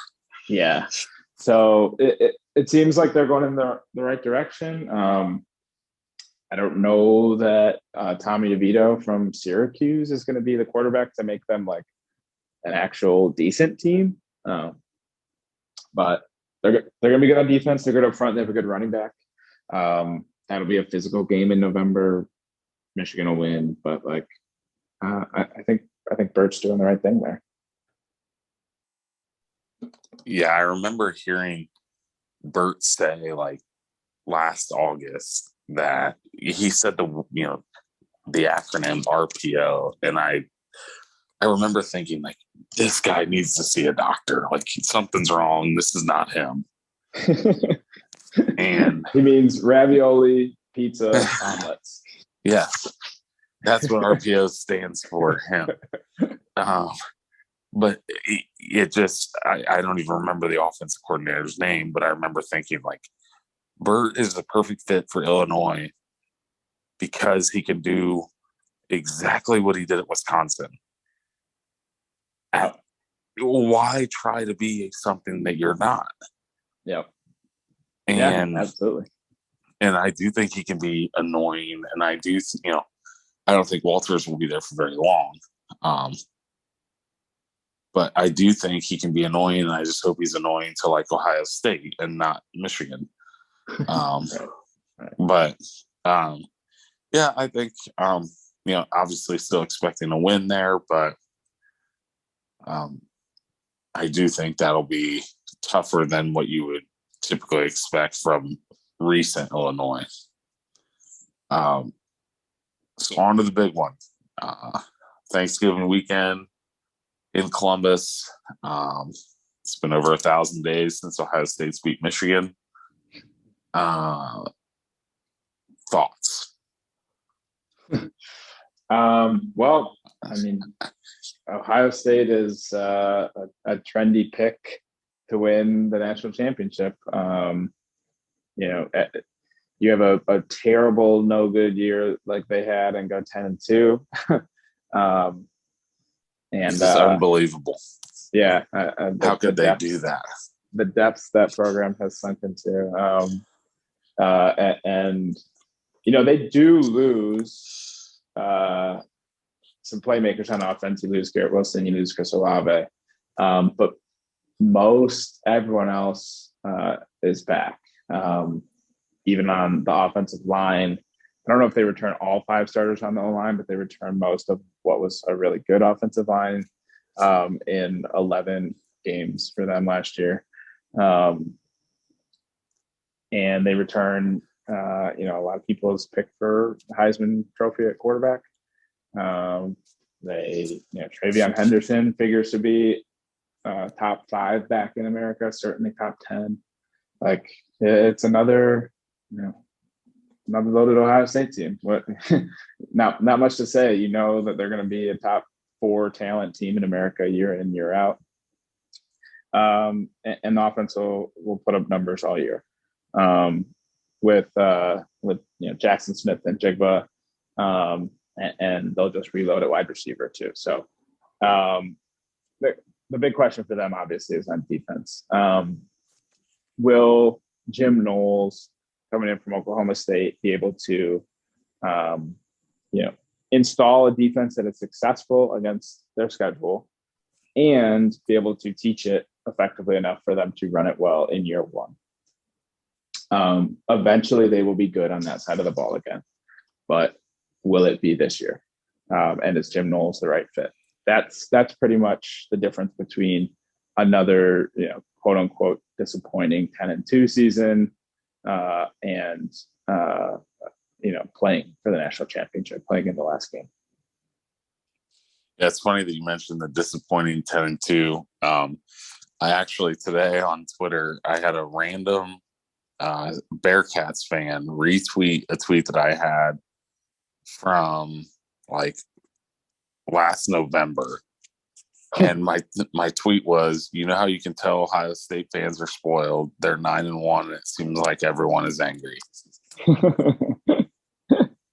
Yeah, so it seems like they're going in the right direction. I don't know that Tommy DeVito from Syracuse is going to be the quarterback to make them like an actual decent team, but they're going to be good on defense. They're good up front. They have a good running back. That'll be a physical game in November. Michigan will win, but I think Bert's doing the right thing there. Yeah, I remember hearing Bert say like last August that he said the acronym RPO, and I remember thinking like, this guy needs to see a doctor. Like, something's wrong. This is not him. And he means ravioli, pizza, omelets. Yes, that's what RPO stands for him. But it just, I don't even remember the offensive coordinator's name, but I remember thinking like, Bert is the perfect fit for Illinois because he can do exactly what he did at Wisconsin. Why try to be something that you're not? Yep. And absolutely. And I do think he can be annoying, and I do, I don't think Walters will be there for very long. But I do think he can be annoying, and I just hope he's annoying to like Ohio State and not Michigan. But I think, obviously still expecting a win there, but I do think that'll be tougher than what you would typically expect from recent Illinois. So on to the big one. Thanksgiving weekend in Columbus. It's been over 1,000 days since Ohio State's beat Michigan. Thoughts? Well, I mean, Ohio State is a trendy pick to win the national championship. You have a terrible, no good year like they had and go 10-2. It's just unbelievable. Yeah. How could they do that? The depths that program has sunk into. And they do lose some playmakers on offense. You lose Garrett Wilson, you lose Chris Olave. But most everyone else is back. Even on the offensive line. I don't know if they return all 5 starters on the O-line, but they return most of what was a really good offensive line in 11 games for them last year. And they return, a lot of people's pick for Heisman Trophy at quarterback. Travion Henderson figures to be top 5 back in America, certainly top 10. Like, it's another loaded Ohio State team. What? Not much to say. You know that they're going to be a top 4 talent team in America year in, year out. And the offense will put up numbers all year. With Jackson Smith and Jigba, and they'll just reload at wide receiver too. So the big question for them obviously is on defense. Will Jim Knowles, coming in from Oklahoma State, be able to, install a defense that is successful against their schedule and be able to teach it effectively enough for them to run it well in year 1? Eventually they will be good on that side of the ball again, but will it be this year? And is Jim Knowles the right fit? That's pretty much the difference between another, quote unquote, disappointing 10-2 season and playing for the national championship, playing in the last game. Yeah, it's funny that you mentioned the disappointing 10-2. I actually today on Twitter, I had a random Bearcats fan retweet a tweet that I had from like last November. And my tweet was, how you can tell Ohio State fans are spoiled? They're 9-1, and it seems like everyone is angry.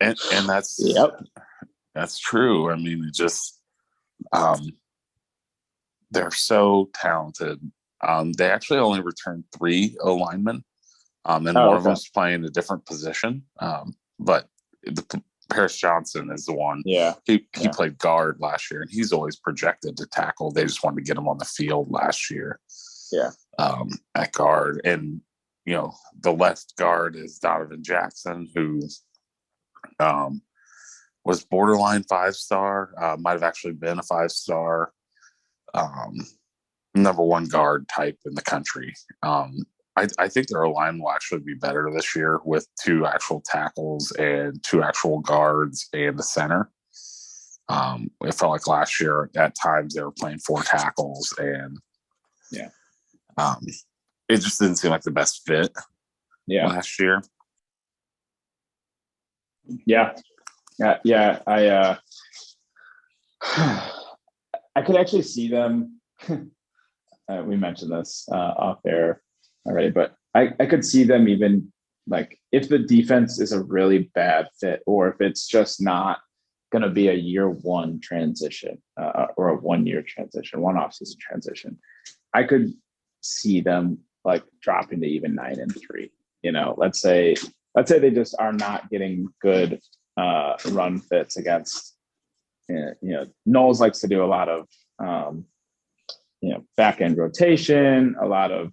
and that's that's true. I mean, it just they're so talented. They actually only returned 3 linemen, and one of them's playing a different position. But Paris Johnson is the one. Yeah. He played guard last year, and he's always projected to tackle. They just wanted to get him on the field last year. Yeah. At guard. And, the left guard is Donovan Jackson, who was borderline 5-star, might have actually been a 5-star, number 1 guard type in the country. I think their line will actually be better this year with 2 actual tackles and 2 actual guards and a center. It felt like last year at times they were playing 4 tackles, and it just didn't seem like the best fit last year. Yeah. I could actually see them. We mentioned this off air already, but I could see them even, like, if the defense is a really bad fit, or if it's just not going to be a year 1 transition or a 1-year transition, 1 offseason transition, I could see them like dropping to even 9-3. Let's say they just are not getting good run fits against. Knowles likes to do a lot of back end rotation, a lot of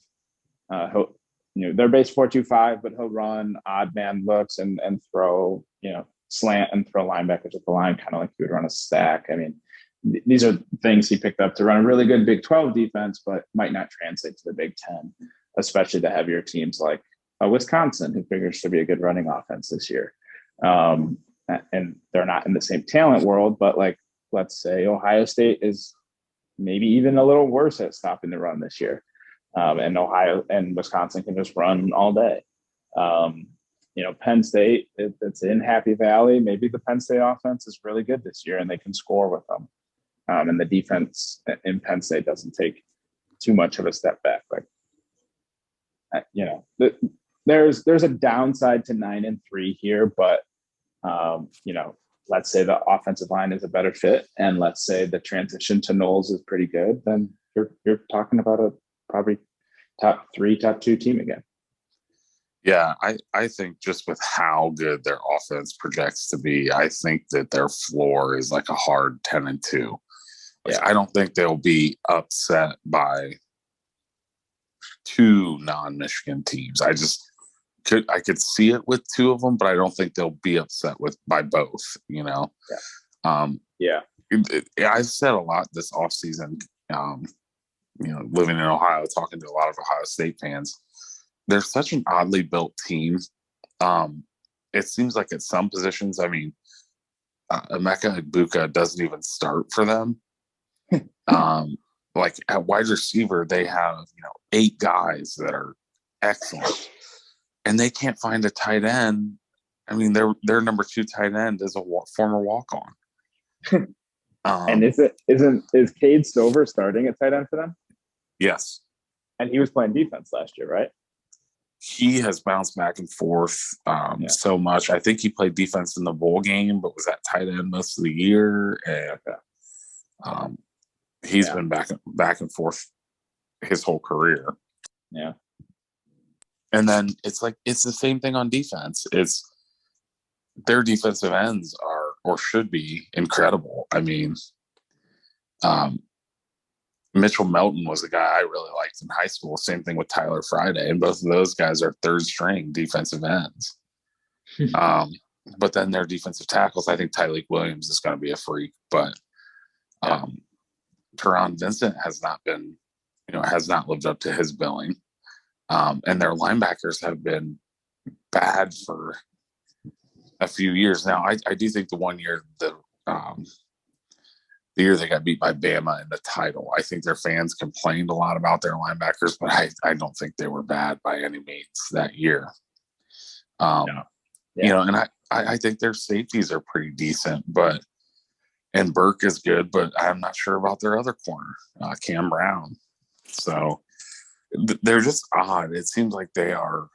they're base 4-2-5, but he'll run odd man looks and throw slant and throw linebackers at the line, kind of like he would run a stack. I mean, these are things he picked up to run a really good Big 12 defense, but might not translate to the Big 10, especially the heavier teams like Wisconsin, who figures to be a good running offense this year. And they're not in the same talent world, but like let's say Ohio State is maybe even a little worse at stopping the run this year. And Ohio and Wisconsin can just run all day. Penn State, it's in Happy Valley. Maybe the Penn State offense is really good this year and they can score with them. And the defense in Penn State doesn't take too much of a step back. There's a downside to 9-3 here, but let's say the offensive line is a better fit, and let's say the transition to Knowles is pretty good, then you're talking about a probably top 3, top 2 team again. Yeah, I think just with how good their offense projects to be, I think that their floor is like a hard 10-2. Yeah. I don't think they'll be upset by 2 non-Michigan teams. I could see it with 2 of them, but I don't think they'll be upset by both, Yeah. I've said a lot this offseason, living in Ohio, talking to a lot of Ohio State fans. They're such an oddly built team. It seems like at some positions, Emeka Egbuka doesn't even start for them. Like at wide receiver, they have 8 guys that are excellent, and they can't find a tight end. I mean, their number 2 tight end is a former walk-on. And is Cade Stover starting at tight end for them? Yes, and he was playing defense last year, right? He has bounced back and forth so much. I think he played defense in the bowl game, but was at tight end most of the year. And he's been back and forth his whole career. Yeah. And then it's the same thing on defense. It's their defensive ends are or should be incredible. I mean, Mitchell Melton was a guy I really liked in high school. Same thing with Tyler Friday. And both of those guys are 3rd string defensive ends. But then their defensive tackles, I think Tyleek Williams is going to be a freak. But Teron Vincent has not lived up to his billing. And their linebackers have been bad for a few years now. I do think the one year, the year they got beat by Bama in the title, I think their fans complained a lot about their linebackers, but I don't think they were bad by any means that year. And I think their safeties are pretty decent, and Burke is good, but I'm not sure about their other corner, Cam Brown. So they're just odd. It seems like they are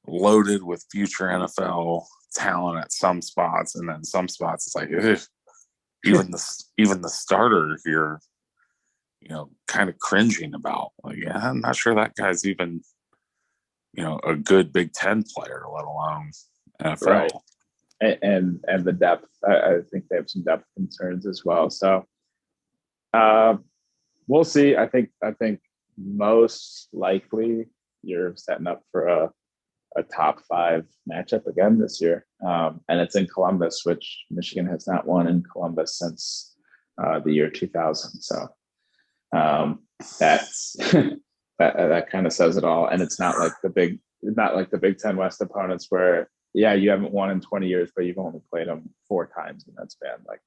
loaded with future NFL talent at some spots, and then some spots it's like, ugh. Even the starter here, kind of cringing about. Like, I'm not sure that guy's even, a good Big Ten player, let alone NFL. Right. And the depth. I think they have some depth concerns as well. So we'll see. I think most likely you're setting up for a top 5 matchup again this year. And it's in Columbus, which Michigan has not won in Columbus since the year 2000. So that's that kind of says it all. And it's not like the Big Ten West opponents where, you haven't won in 20 years, but you've only played them 4 times in that span. Like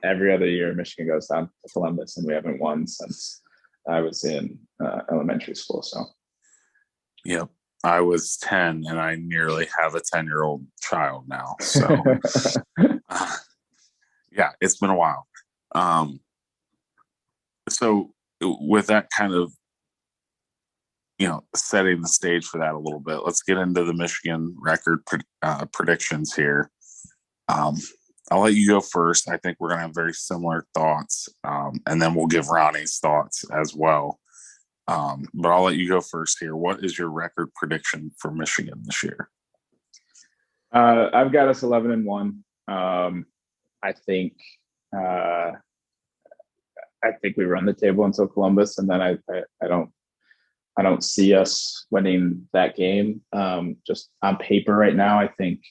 every other year, Michigan goes down to Columbus, and we haven't won since I was in elementary school. So, yep. I was 10 and I nearly have a 10-year-old child now. So, it's been a while. So with that kind of, setting the stage for that a little bit, let's get into the Michigan record predictions here. I'll let you go first. I think we're going to have very similar thoughts. And then we'll give Ronnie's thoughts as well. But I'll let you go first here. What is your record prediction for Michigan this year? I've got us 11-1. I think we run the table until Columbus, and then I don't see us winning that game. Just on paper right now, I think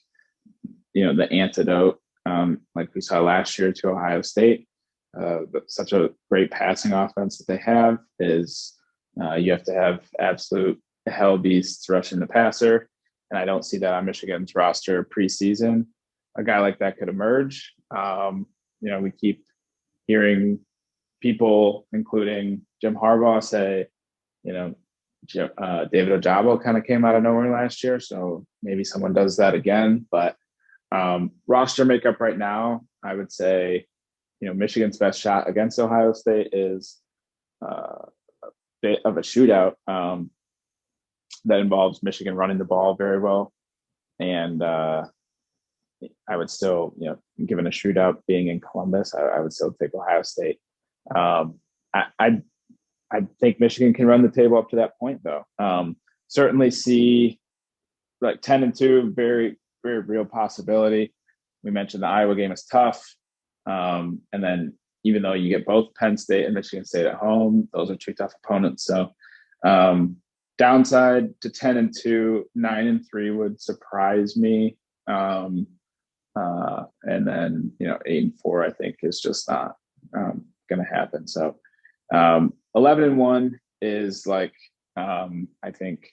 the antidote, like we saw last year to Ohio State, such a great passing offense that they have is. You have to have absolute hell beasts rushing the passer, and I don't see that on Michigan's roster preseason. A guy like that could emerge. we keep hearing people, including Jim Harbaugh, say, David Ojabo kind of came out of nowhere last year, so maybe someone does that again. But roster makeup right now, I would say, Michigan's best shot against Ohio State is a bit of a shootout that involves Michigan running the ball very well, and I would still, given a shootout being in Columbus, I would still take Ohio State. I think Michigan can run the table up to that point, though. Certainly see like 10-2, very, very real possibility. We mentioned the Iowa game is tough. And then even though you get both Penn State and Michigan State at home, those are two tough opponents. So downside to 10-2, 9-3 would surprise me. And then, 8-4, I think is just not going to happen. So 11-1 is like, I think,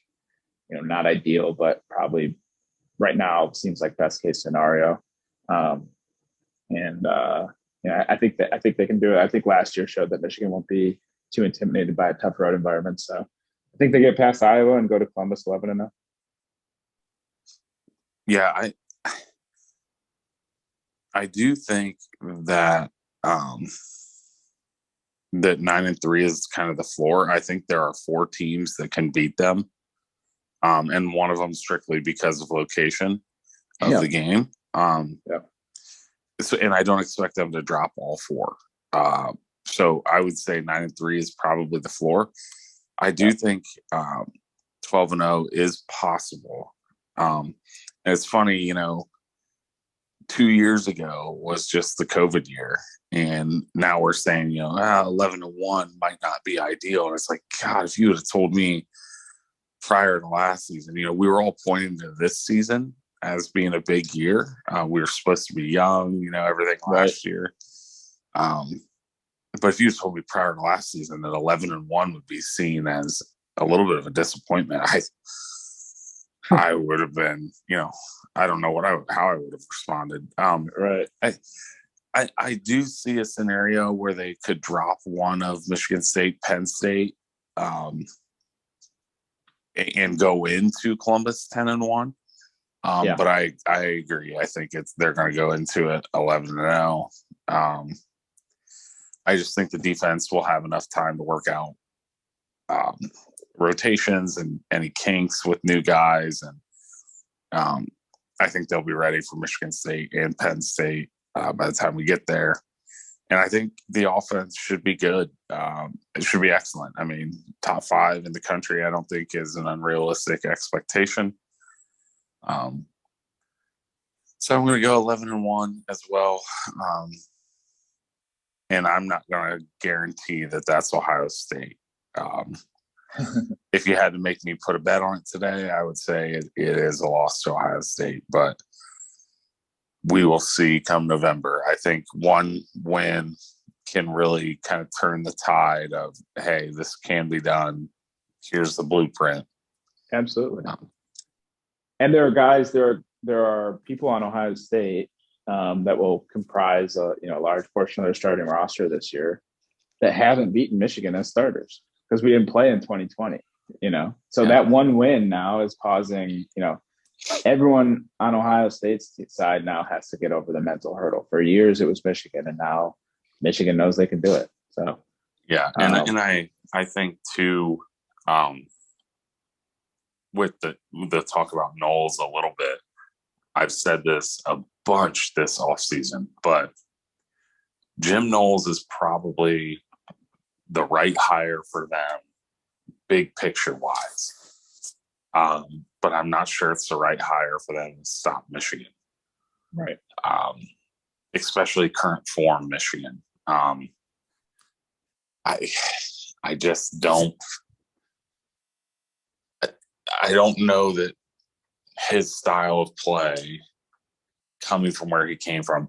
not ideal, but probably right now seems like best case scenario. I think they can do it. I think last year showed that Michigan won't be too intimidated by a tough road environment. So I think they get past Iowa and go to Columbus 11-0. Yeah, I do think that that 9-3 is kind of the floor. I think there are 4 teams that can beat them, and one of them strictly because of location of the game. So, and I don't expect them to drop all 4. So I would say 9-3 is probably the floor. I do think 12-0 is possible. And it's funny, 2 years ago was just the COVID year. And now we're saying, 11-1 might not be ideal. And it's like, God, if you had told me prior to last season, we were all pointing to this season as being a big year. We were supposed to be young, everything last year. But if you told me prior to last season that 11-1 would be seen as a little bit of a disappointment, I would have been, I don't know how I would have responded. Right. I do see a scenario where they could drop one of Michigan State, Penn State, and go into Columbus 10-1. But I agree. I think they're going to go into it 11-0. I just think the defense will have enough time to work out rotations and any kinks with new guys, and I think they'll be ready for Michigan State and Penn State by the time we get there. And I think the offense should be good. It should be excellent. I mean, top 5 in the country, I don't think is an unrealistic expectation. So I'm going to go 11-1 as well. And I'm not going to guarantee that that's Ohio State. If you had to make me put a bet on it today, I would say it is a loss to Ohio State, but we will see come November. I think one win can really kind of turn the tide of, hey, this can be done. Here's the blueprint. Absolutely. And there are guys, there are people on Ohio State that will comprise a large portion of their starting roster this year that haven't beaten Michigan as starters because we didn't play in 2020. So that one win now is causing everyone on Ohio State's side now has to get over the mental hurdle. For years it was Michigan, and now Michigan knows they can do it. So and I think too, with the talk about Knowles a little bit, I've said this a bunch this offseason, but Jim Knowles is probably the right hire for them, big picture wise. But I'm not sure it's the right hire for them to stop Michigan. Right. Especially current form Michigan. I just don't. I don't know that his style of play, coming from where he came from,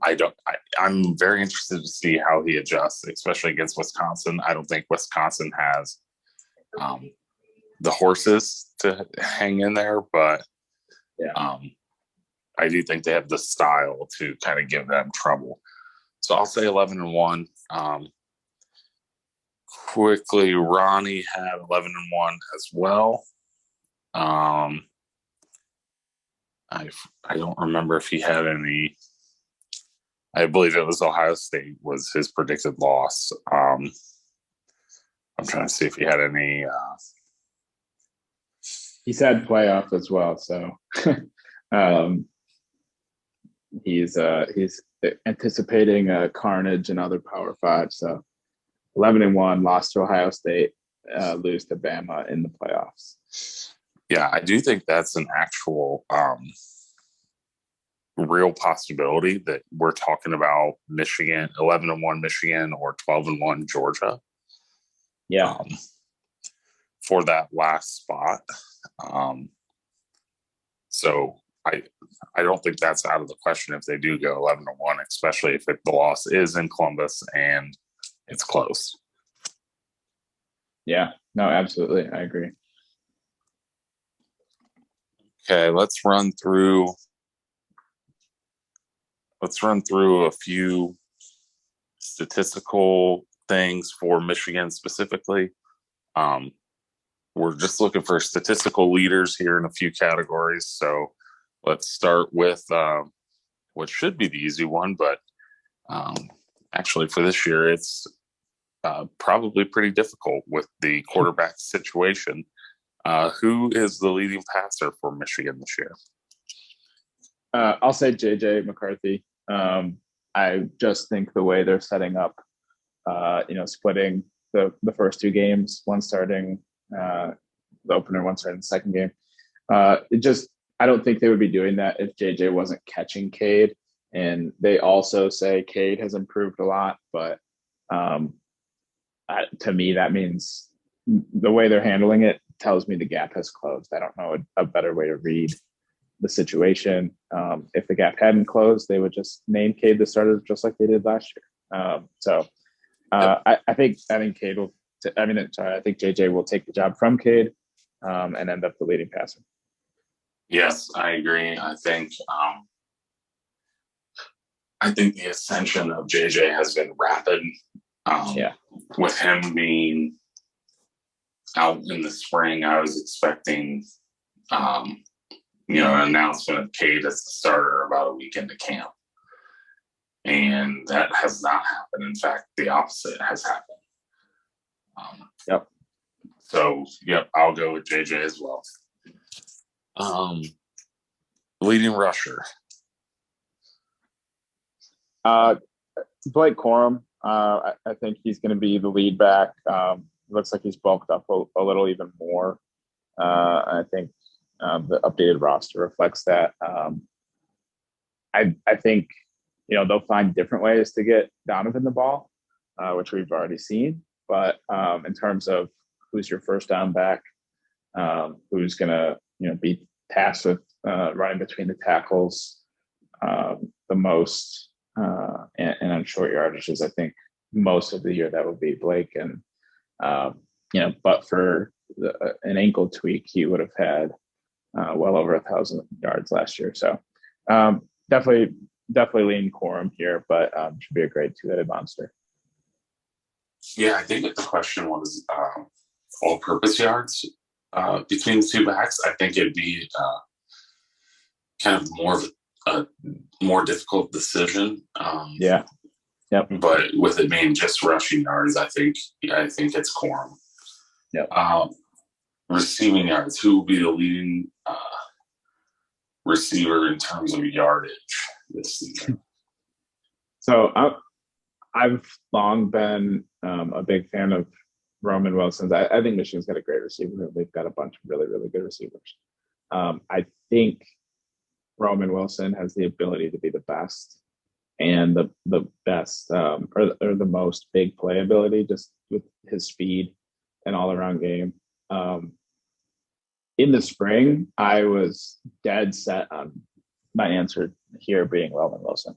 I'm very interested to see how he adjusts, especially against Wisconsin. I don't think Wisconsin has the horses to hang in there, but I do think they have the style to kind of give them trouble. So I'll say 11-1. Quickly, Ronnie had 11-1 as well. I don't remember if he had any. I believe it was Ohio State was his predicted loss. I'm trying to see if he had any. He said playoff as well, so he's anticipating carnage and other Power Five. So 11-1, lost to Ohio State, lose to Bama in the playoffs. Yeah, I do think that's an actual real possibility that we're talking about Michigan, 11-1 Michigan or 12-1 Georgia. Yeah. For that last spot. So I don't think that's out of the question if they do go 11-1, especially if the loss is in Columbus and it's close. Yeah, no, absolutely. I agree. Okay, let's run through a few statistical things for Michigan specifically. We're just looking for statistical leaders here in a few categories. So let's start with what should be the easy one, but actually for this year, it's probably pretty difficult with the quarterback situation. Who is the leading passer for Michigan this year? I'll say JJ McCarthy. I just think the way they're setting up, splitting the first two games, one starting the opener, one starting the second game. I don't think they would be doing that if JJ wasn't catching Cade. And they also say Cade has improved a lot, but to me, that means the way they're handling it tells me the gap has closed. I don't know a better way to read the situation. If the gap hadn't closed, they would just name Cade the starter just like they did last year. I think Cade will. I think JJ will take the job from Cade and end up the leading passer. Yes, I agree. I think the ascension of JJ has been rapid. With him being out in the spring, I was expecting, an announcement of Cade as the starter about a week into camp. And that has not happened. In fact, the opposite has happened. So, I'll go with JJ as well. Leading rusher. Blake Corum. I think he's going to be the lead back. Looks like he's bulked up a little even more. I think the updated roster reflects that. I think they'll find different ways to get Donovan the ball, which we've already seen. But in terms of who's your first down back, who's going to be tasked with running between the tackles the most and on short yardages, I think most of the year that will be Blake. And but for an ankle tweak, he would have had well over 1,000 yards last year. So definitely lean Corum here, but should be a great two-headed monster. Yeah, I think if the question was all-purpose yards between the two backs, I think it'd be kind of a more difficult decision. Yep. But with it being just rushing yards, I think it's Corum. Yep. Receiving yards, who will be the leading receiver in terms of yardage this season? So I've long been a big fan of Roman Wilson's. I think Michigan's got a great receiver. They've got a bunch of really, really good receivers. I think Roman Wilson has the ability to be the best and the best or the most big play ability just with his speed and all around game. In the spring, I was dead set on my answer here being Roman Wilson.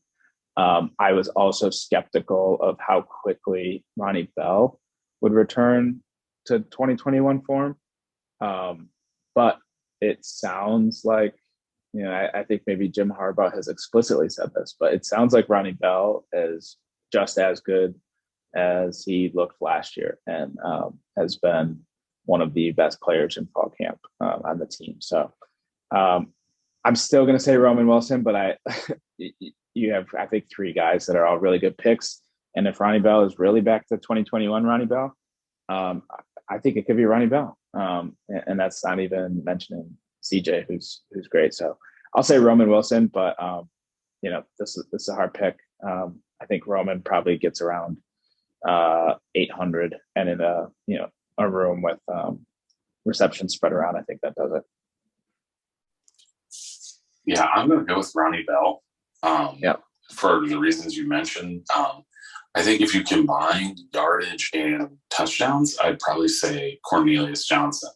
I was also skeptical of how quickly Ronnie Bell would return to 2021 form. But it sounds like, I think maybe Jim Harbaugh has explicitly said this, but it sounds like Ronnie Bell is just as good as he looked last year, and has been one of the best players in fall camp on the team. So I'm still going to say Roman Wilson, but you have, I think, three guys that are all really good picks. And if Ronnie Bell is really back to 2021 Ronnie Bell, I think it could be Ronnie Bell. And that's not even mentioning CJ, who's great. So I'll say Roman Wilson, but this is a hard pick. I think Roman probably gets around 800, and in a room with reception spread around, I think that does it. Yeah, I'm going to go with Ronnie Bell. Yeah. For the reasons you mentioned. I think if you combine yardage and touchdowns, I'd probably say Cornelius Johnson.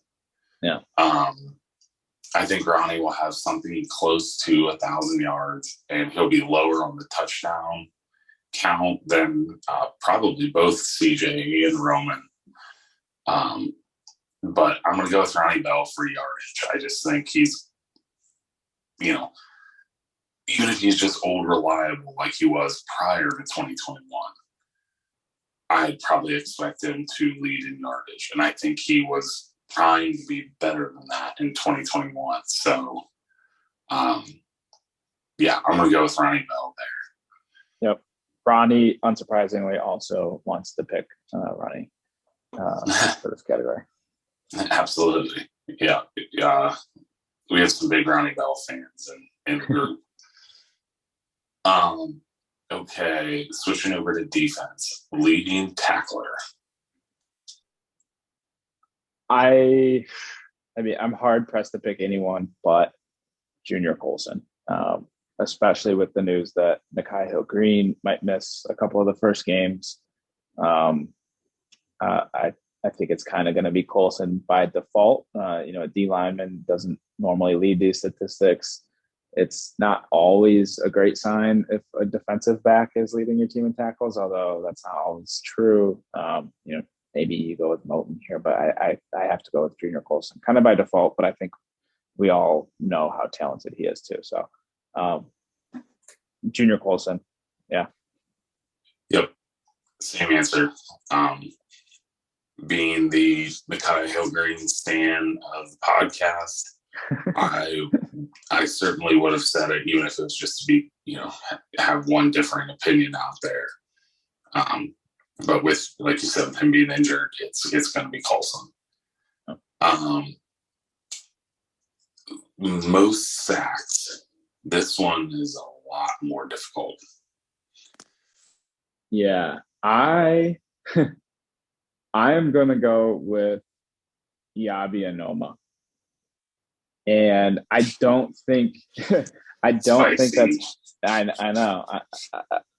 Yeah. I think Ronnie will have something close to 1,000 yards, and he'll be lower on the touchdown count than probably both CJ and Roman. But I'm going to go with Ronnie Bell for yardage. I just think he's, even if he's just old reliable like he was prior to 2021, I'd probably expect him to lead in yardage. And I think he was trying to be better than that in 2021. So, I'm going to go with Ronnie Bell there. Yep. Ronnie, unsurprisingly, also wants to pick Ronnie for this category. Absolutely. Yeah. We have some big Ronnie Bell fans in the group. Okay, switching over to defense, leading tackler. I mean, I'm hard pressed to pick anyone but Junior Colson, especially with the news that Nakai Hill-Green might miss a couple of the first games. I think it's kind of going to be Colson by default. A D lineman doesn't normally lead these statistics. It's not always a great sign if a defensive back is leading your team in tackles, although that's not always true. Maybe you go with Moten here, but I have to go with Junior Colson kind of by default, but I think we all know how talented he is too. So Junior Colson. Yeah. Yep. Same answer. Being the Nakai Hill-Green stan of the podcast, I certainly would have said it, even if it was just to be, have one different opinion out there. But with, like you said, with him being injured, it's going to be Colson. Most sacks. This one is a lot more difficult. Yeah, I am going to go with Yabi Anoma. And I don't think think that's I know.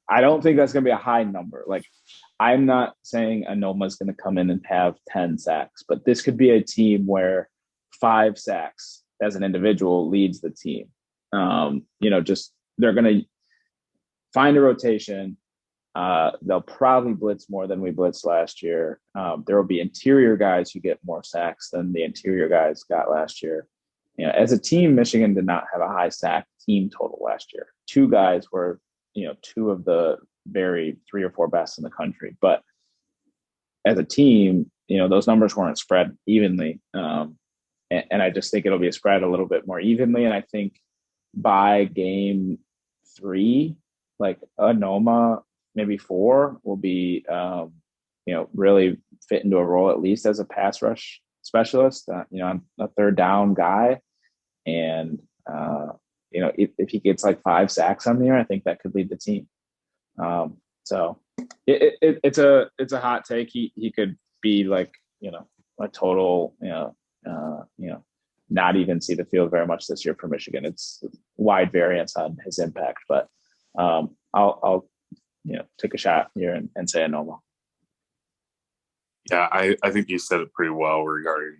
I don't think that's going to be a high number. Like, I'm not saying Anoma is going to come in and have 10 sacks, but this could be a team where 5 sacks as an individual leads the team. Just they're going to find a rotation. They'll probably blitz more than we blitzed last year. There will be interior guys who get more sacks than the interior guys got last year. As a team, Michigan did not have a high sack team total last year. 2 guys were, 2 of the very 3 or 4 best in the country. But as a team, those numbers weren't spread evenly. And I just think it'll be spread a little bit more evenly. And I think by game 3, like Anoma, maybe 4, will be, really fit into a role at least as a pass rush specialist, on a third down guy. And, if he gets like 5 sacks on the year, I think that could lead the team. So it's a hot take. He could be like, a total, not even see the field very much this year for Michigan. It's wide variance on his impact, but I'll take a shot here and say Anoma. Yeah, I think you said it pretty well regarding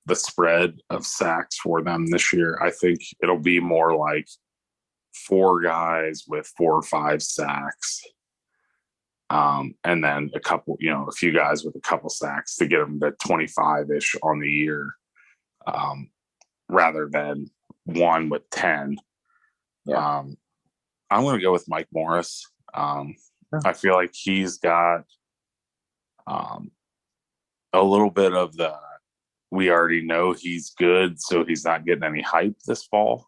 the spread of sacks for them this year. I think it'll be more like 4 guys with 4 or 5 sacks, and then a few guys with a couple sacks to get them to 25-ish on the year, rather than one with 10. Yeah. I'm going to go with Mike Morris. I feel like he's got a little bit of the, we already know he's good, so he's not getting any hype this fall.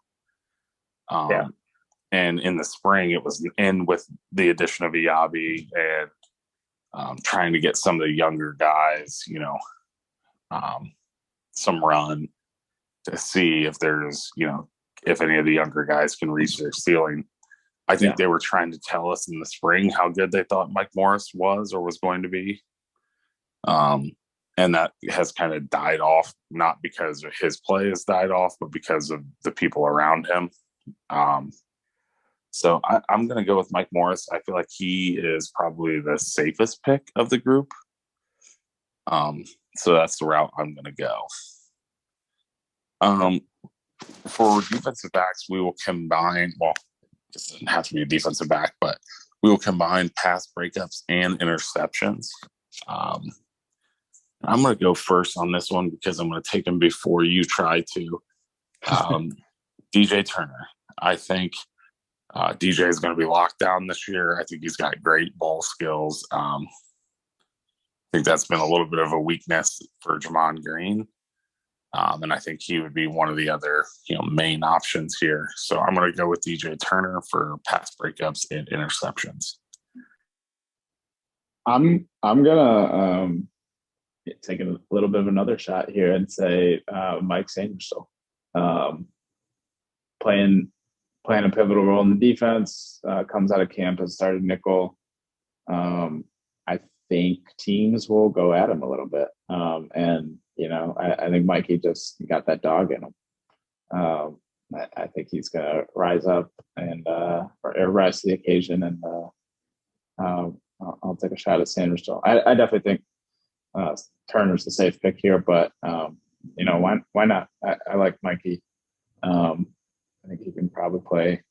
And in the spring, it was in with the addition of Iyabi and trying to get some of the younger guys, some run to see if there's, if any of the younger guys can reach their ceiling. I think they were trying to tell us in the spring how good they thought Mike Morris was or was going to be. And that has kind of died off, not because of his play has died off, but because of the people around him. So I'm going to go with Mike Morris. I feel like he is probably the safest pick of the group. So that's the route I'm going to go. For defensive backs, we will combine, well, it doesn't have to be a defensive back, but we will combine pass breakups and interceptions. I'm going to go first on this one because I'm going to take him before you try to. DJ Turner. I think DJ is going to be locked down this year. I think he's got great ball skills. I think that's been a little bit of a weakness for Jamon Green. And I think he would be one of the other, main options here. So I'm going to go with DJ Turner for pass breakups and interceptions. I'm gonna take a little bit of another shot here and say Mike Sanderson, playing a pivotal role in the defense. Comes out of camp, has started nickel. I think teams will go at him a little bit, and I think Mikey just got that dog in him. I think he's gonna rise up and rise to the occasion, and I'll take a shot at Sanderson. I definitely think Turner's the safe pick here, but why not? I like Mikey. I think he can probably play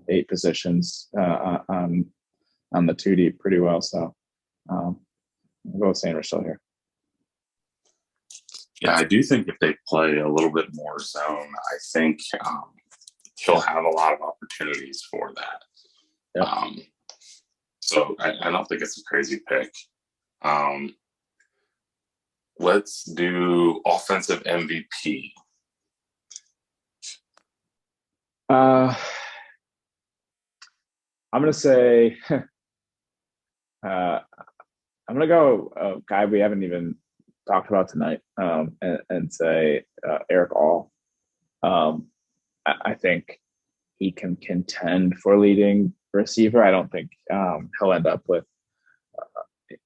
8 positions on the 2 deep pretty well. So I'll go with Sanderson here. Yeah, I do think if they play a little bit more zone, I think he'll have a lot of opportunities for that. Yep. So I don't think it's a crazy pick. Let's do offensive MVP. I'm going to say, I'm going to go a guy we haven't even talked about tonight, and say Eric All. I think he can contend for leading receiver. I don't think he'll end up with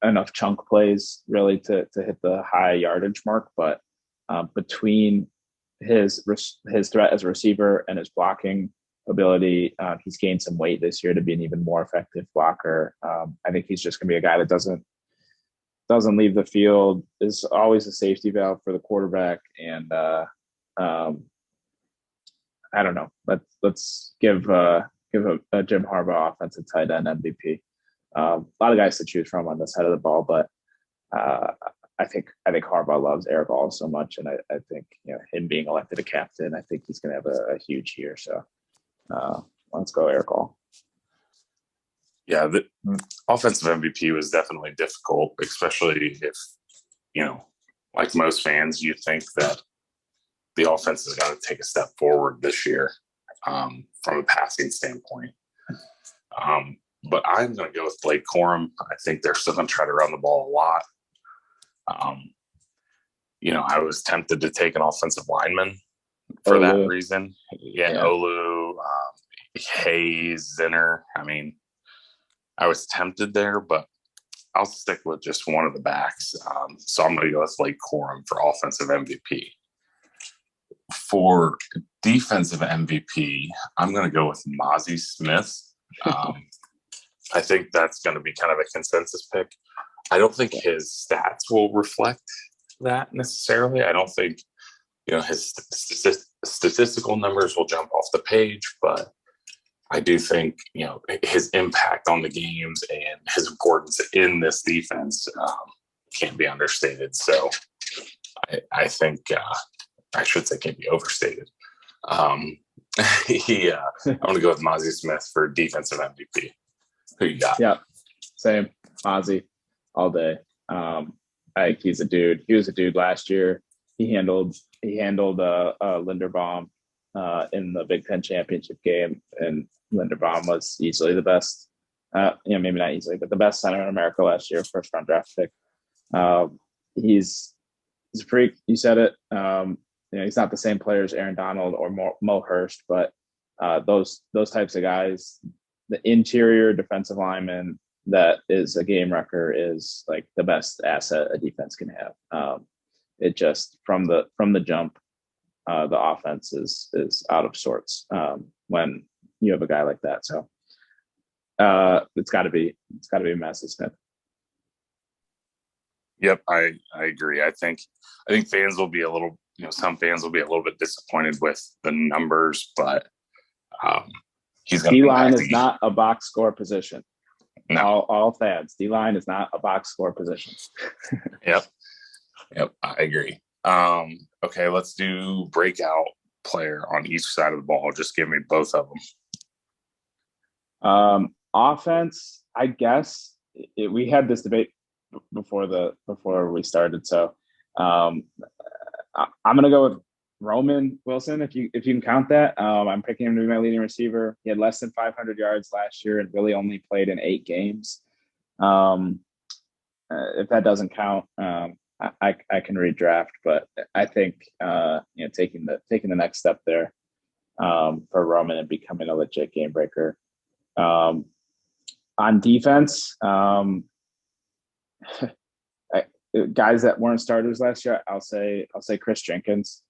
enough chunk plays really to hit the high yardage mark, but between his threat as a receiver and his blocking ability, he's gained some weight this year to be an even more effective blocker. I think he's just going to be a guy that doesn't leave the field, is always a safety valve for the quarterback, and I don't know. Let's give a Jim Harbaugh offensive tight end MVP. A lot of guys to choose from on this side of the ball, but I think Harbaugh loves Eric All so much, and I think him being elected a captain, I think he's going to have a huge year. So let's go Eric All. Yeah, the offensive MVP was definitely difficult, especially if like most fans, you think that the offense has got to take a step forward this year from a passing standpoint. But I'm going to go with Blake Corum. I think they're still going to try to run the ball a lot. I was tempted to take an offensive lineman for that reason. Yeah. Olu, Hayes, Zinner. I mean, I was tempted there, but I'll stick with just one of the backs. So I'm going to go with Blake Corum for offensive MVP. For defensive MVP, I'm going to go with Mozzie Smith. I think that's going to be kind of a consensus pick. I don't think his stats will reflect that necessarily. I don't think, his statistical numbers will jump off the page, but I do think, his impact on the games and his importance in this defense can't be understated. So I think, I should say can't be overstated. I'm going to go with Mozzie Smith for defensive MVP. Who you got? Yeah, same. Ozzy all day. I think he's a dude. He was a dude last year. He handled Linderbaum in the Big Ten championship game, and Linderbaum was easily the best. Maybe not easily, but the best center in America last year, first round draft pick. He's a freak. You said it. He's not the same player as Aaron Donald or Mo Hurst, but those types of guys, the interior defensive lineman that is a game wrecker is like the best asset a defense can have. It just from the jump, the offense is out of sorts when you have a guy like that. So it's got to be Massey Smith. Yep, I agree. I think fans will be some fans will be a little bit disappointed with the numbers, but he's going to. D-line is not a box score position. No, all fans. D-line is not a box score position. Yep, I agree. Okay, let's do breakout player on each side of the ball. Just give me both of them. Offense, I guess we had this debate before we started. So I'm going to go with Roman Wilson, if you can count that. I'm picking him to be my leading receiver. He had less than 500 yards last year and really only played in 8 games. If that doesn't count, I can redraft, but I think taking the next step there for Roman and becoming a legit game breaker. On defense, guys that weren't starters last year, I'll say Chris Jenkins.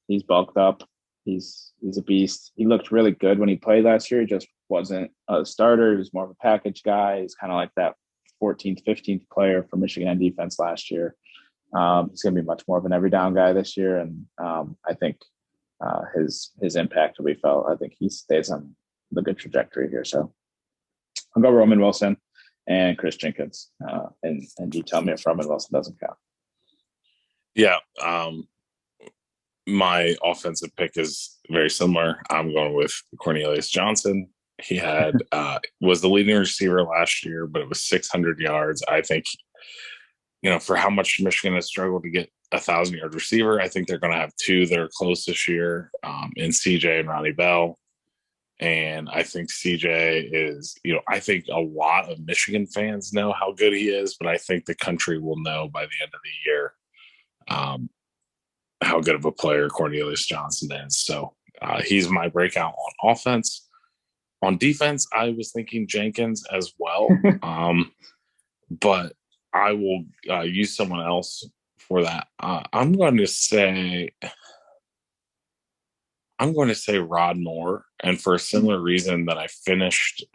He's bulked up. He's a beast. He looked really good when he played last year. He just wasn't a starter. He was more of a package guy. He's kind of like that 14th, 15th player for Michigan on defense last year. He's going to be much more of an every down guy this year, and I think his impact will be felt. I think he stays on the good trajectory here. So I'll go Roman Wilson and Chris Jenkins, and you tell me if Roman Wilson doesn't count. Yeah, my offensive pick is very similar. I'm going with Cornelius Johnson. He had was the leading receiver last year, but it was 600 yards. I think, for how much Michigan has struggled to get a 1,000-yard receiver, I think they're going to have 2 that are close this year, in CJ and Ronnie Bell. And I think CJ is, I think a lot of Michigan fans know how good he is, but I think the country will know by the end of the year how good of a player Cornelius Johnson is. So he's my breakout on offense. On defense, I was thinking Jenkins as well, but I will use someone else for that. I'm going to say Rod Moore, and for a similar reason that I finished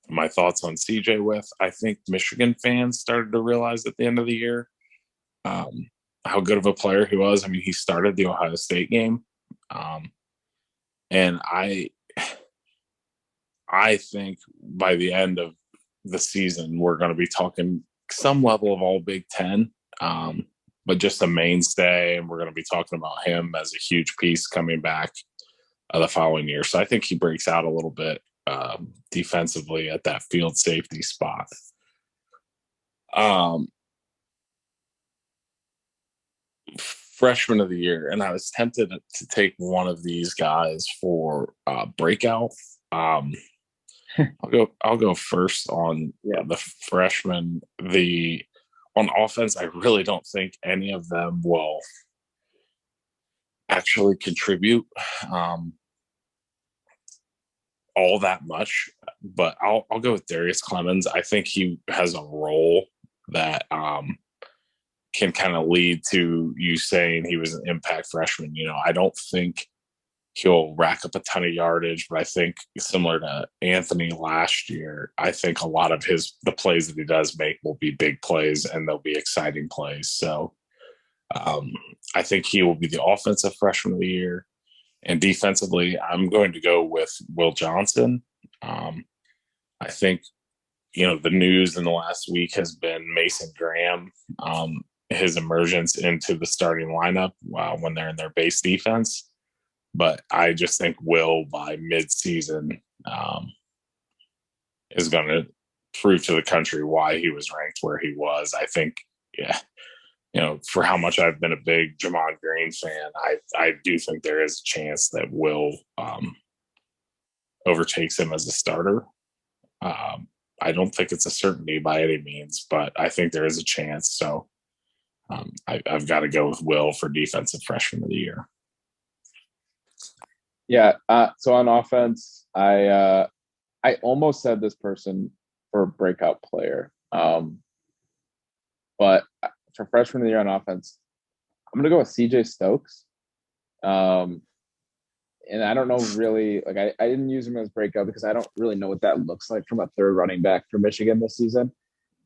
my thoughts on CJ with. I think Michigan fans started to realize at the end of the year how good of a player he was. I mean, he started the Ohio State game, and I think by the end of the season, we're going to be talking some level of all Big Ten, but just a mainstay. And we're going to be talking about him as a huge piece coming back the following year. So I think he breaks out a little bit defensively at that field safety spot. Freshman of the year, and I was tempted to take one of these guys for breakout. I'll go first on the freshman. On offense, I really don't think any of them will actually contribute all that much, but I'll go with Darius Clemens. I think he has a role that can kind of lead to you saying he was an impact freshman. I don't think he'll rack up a ton of yardage, but I think similar to Anthony last year, I think a lot of the plays that he does make will be big plays and they'll be exciting plays. So I think he will be the offensive freshman of the year. And defensively, I'm going to go with Will Johnson. I think, the news in the last week has been Mason Graham, his emergence into the starting lineup when they're in their base defense. But I just think Will, by mid-season, is going to prove to the country why he was ranked where he was. I think, yeah, for how much I've been a big Jamon Green fan, I do think there is a chance that Will overtakes him as a starter. I don't think it's a certainty by any means, but I think there is a chance. So I've got to go with Will for defensive freshman of the year. Yeah. So on offense, I almost said this person for breakout player. But for freshman of the year on offense, I'm going to go with CJ Stokes. And I don't know really, like I didn't use him as breakout because I don't really know what that looks like from a third running back for Michigan this season.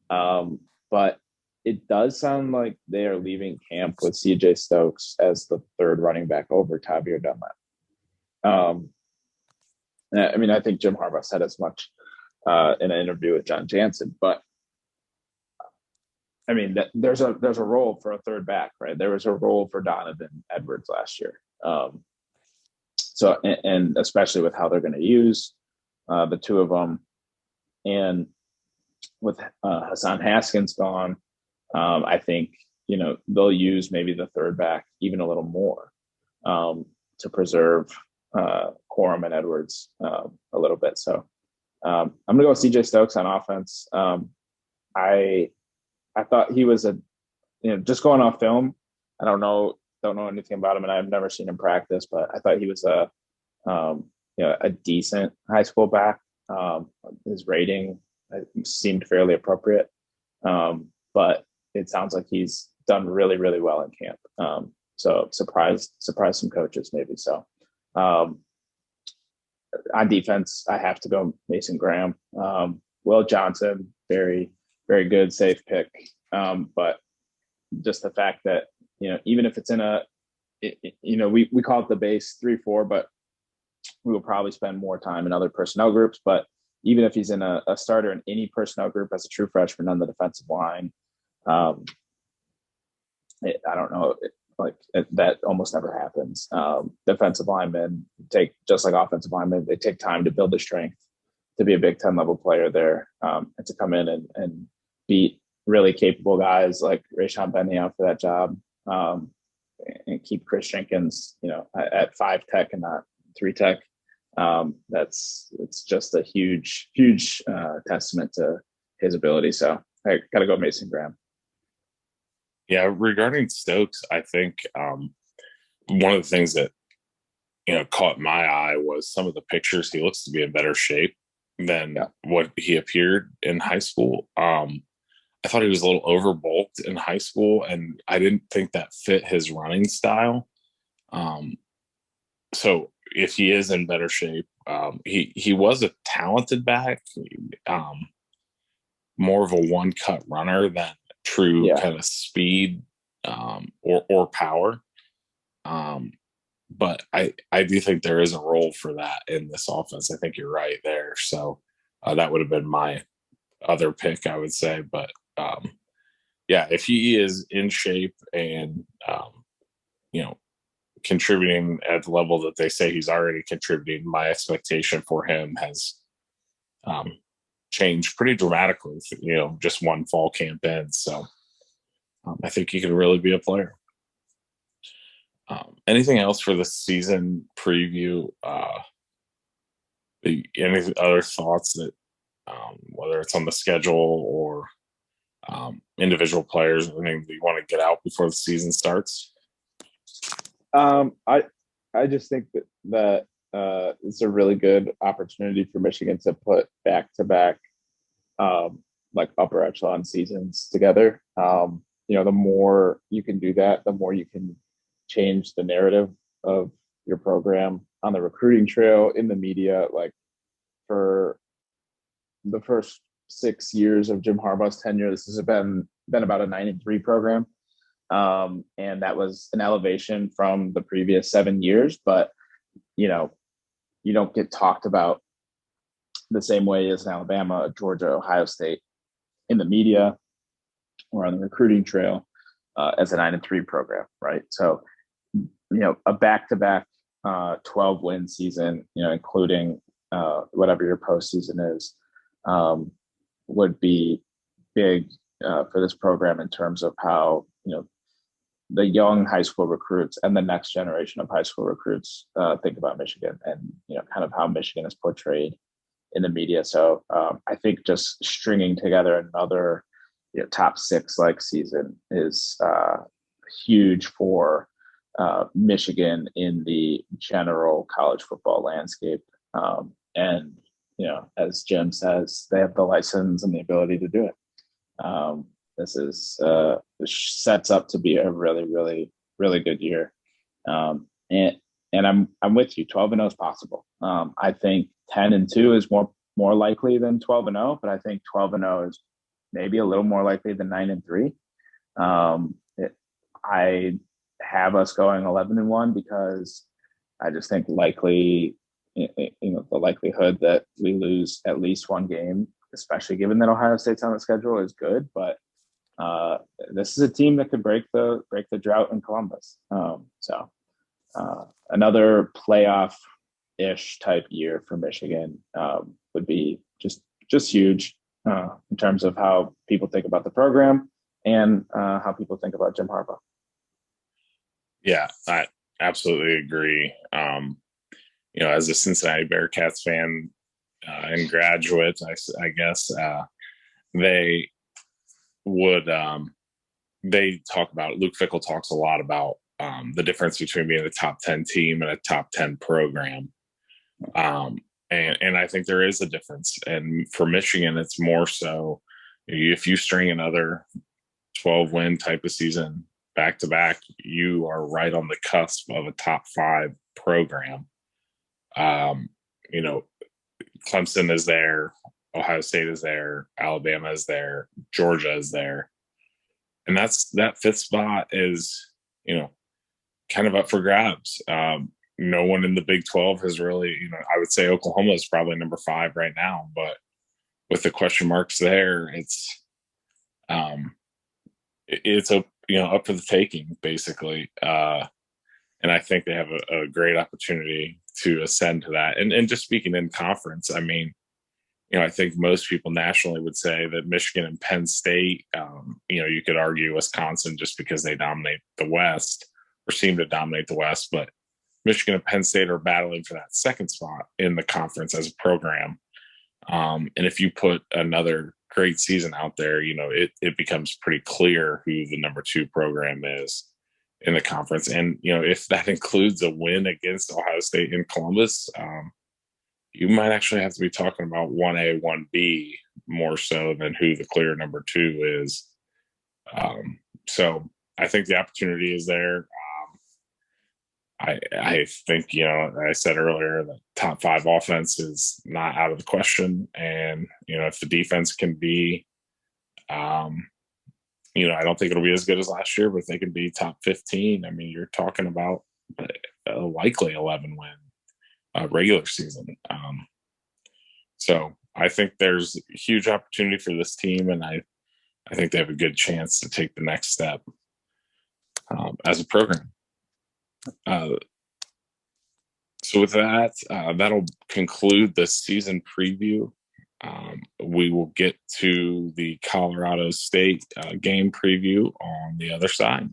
But it does sound like they are leaving camp with CJ Stokes as the third running back over Tavir Dunlap. I mean, I think Jim Harbaugh said as much in an interview with John Jansen, but I mean, there's a role for a third back, right? There was a role for Donovan Edwards last year. So, and especially with how they're going to use the two of them, and with Hassan Haskins gone, I think they'll use maybe the third back even a little more to preserve Corum and Edwards a little bit. So I'm going to go with CJ Stokes on offense. I thought he was just going off film. I don't know anything about him, and I've never seen him practice, but I thought he was a decent high school back. His rating seemed fairly appropriate, but it sounds like he's done really, really well in camp. So surprised some coaches maybe. So on defense, I have to go Mason Graham. Will Johnson, very, very good, safe pick. But just the fact that even if it's in we call it the base 3-4, but we will probably spend more time in other personnel groups. But even if he's in a starter in any personnel group as a true freshman on the defensive line, I don't know, that almost never happens. Defensive linemen just like offensive linemen, they take time to build the strength to be a Big Ten level player there, and to come in and beat really capable guys like Rayshon Benny out for that job. And keep Chris Jenkins, at 5 tech and not 3 tech. It's just a huge testament to his ability. So I got to go Mason Graham. Yeah, regarding Stokes, I think one of the things that caught my eye was some of the pictures. He looks to be in better shape than what he appeared in high school. I thought he was a little overbulked in high school, and I didn't think that fit his running style. So if he is in better shape, he was a talented back, more of a one-cut runner than true kind of speed or power. But I do think there is a role for that in this offense. I think you're right there. So that would have been my other pick, I would say. But if he is in shape and contributing at the level that they say he's already contributing, my expectation for him has changed pretty dramatically. Just one fall camp in. So I think he could really be a player. Anything else for the season preview? Any other thoughts that whether it's on the schedule or individual players, anything that you want to get out before the season starts? I just think that it's a really good opportunity for Michigan to put back-to-back upper echelon seasons together. The more you can do that, the more you can change the narrative of your program on the recruiting trail, in the media. Like, for the first 6 years of Jim Harbaugh's tenure, this has been about a 9-3 program. And that was an elevation from the previous 7 years, but you don't get talked about the same way as an Alabama, Georgia, Ohio State in the media or on the recruiting trail as a 9-3 program, right? So, a back-to-back 12-win season, including whatever your postseason is, would be big for this program in terms of how, the young high school recruits and the next generation of high school recruits think about Michigan, and kind of how Michigan is portrayed in the media. So I think just stringing together another top 6 like season is huge for Michigan in the general college football landscape. And as Jim says, they have the license and the ability to do it. This sets up to be a really, really, really good year. And I'm with you. 12-0 is possible. I think 10-2 is more likely than 12-0, but I think 12-0 is maybe a little more likely than 9-3. I have us going 11-1 because I just think likely, the likelihood that we lose at least one game, especially given that Ohio State's on the schedule, is good. But this is a team that could break the drought in Columbus. So another playoff-ish type year for Michigan would be just huge in terms of how people think about the program and how people think about Jim Harbaugh. Yeah, I absolutely agree. As a Cincinnati Bearcats fan and graduate, I guess they would. They talk about, Luke Fickell talks a lot about the difference between being a top 10 team and a top 10 program. And I think there is a difference. And for Michigan, it's more so if you string another 12-win type of season back to back, you are right on the cusp of a top 5 program. Clemson is there, Ohio State is there, Alabama is there, Georgia is there. And that 5th spot is, kind of up for grabs. No one in the Big 12 has really, I would say Oklahoma is probably number 5 right now, but with the question marks there, it's up for the taking, basically. And I think they have a great opportunity to ascend to that. And just speaking in conference, I mean, I think most people nationally would say that Michigan and Penn State, you could argue Wisconsin just because they dominate the West or seem to dominate the West, but Michigan and Penn State are battling for that 2nd spot in the conference as a program. And if you put another great season out there, it becomes pretty clear who the number 2 program is in the conference. And, if that includes a win against Ohio State in Columbus, you might actually have to be talking about 1A, 1B more so than who the clear number 2 is. So I think the opportunity is there. I think, I said earlier, the top 5 offense is not out of the question. And, if the defense can be, I don't think it'll be as good as last year, but if they can be top 15, I mean, you're talking about a likely 11-win regular season. So I think there's a huge opportunity for this team, and I think they have a good chance to take the next step as a program. So with that, that'll conclude the season preview. We will get to the Colorado State game preview on the other side.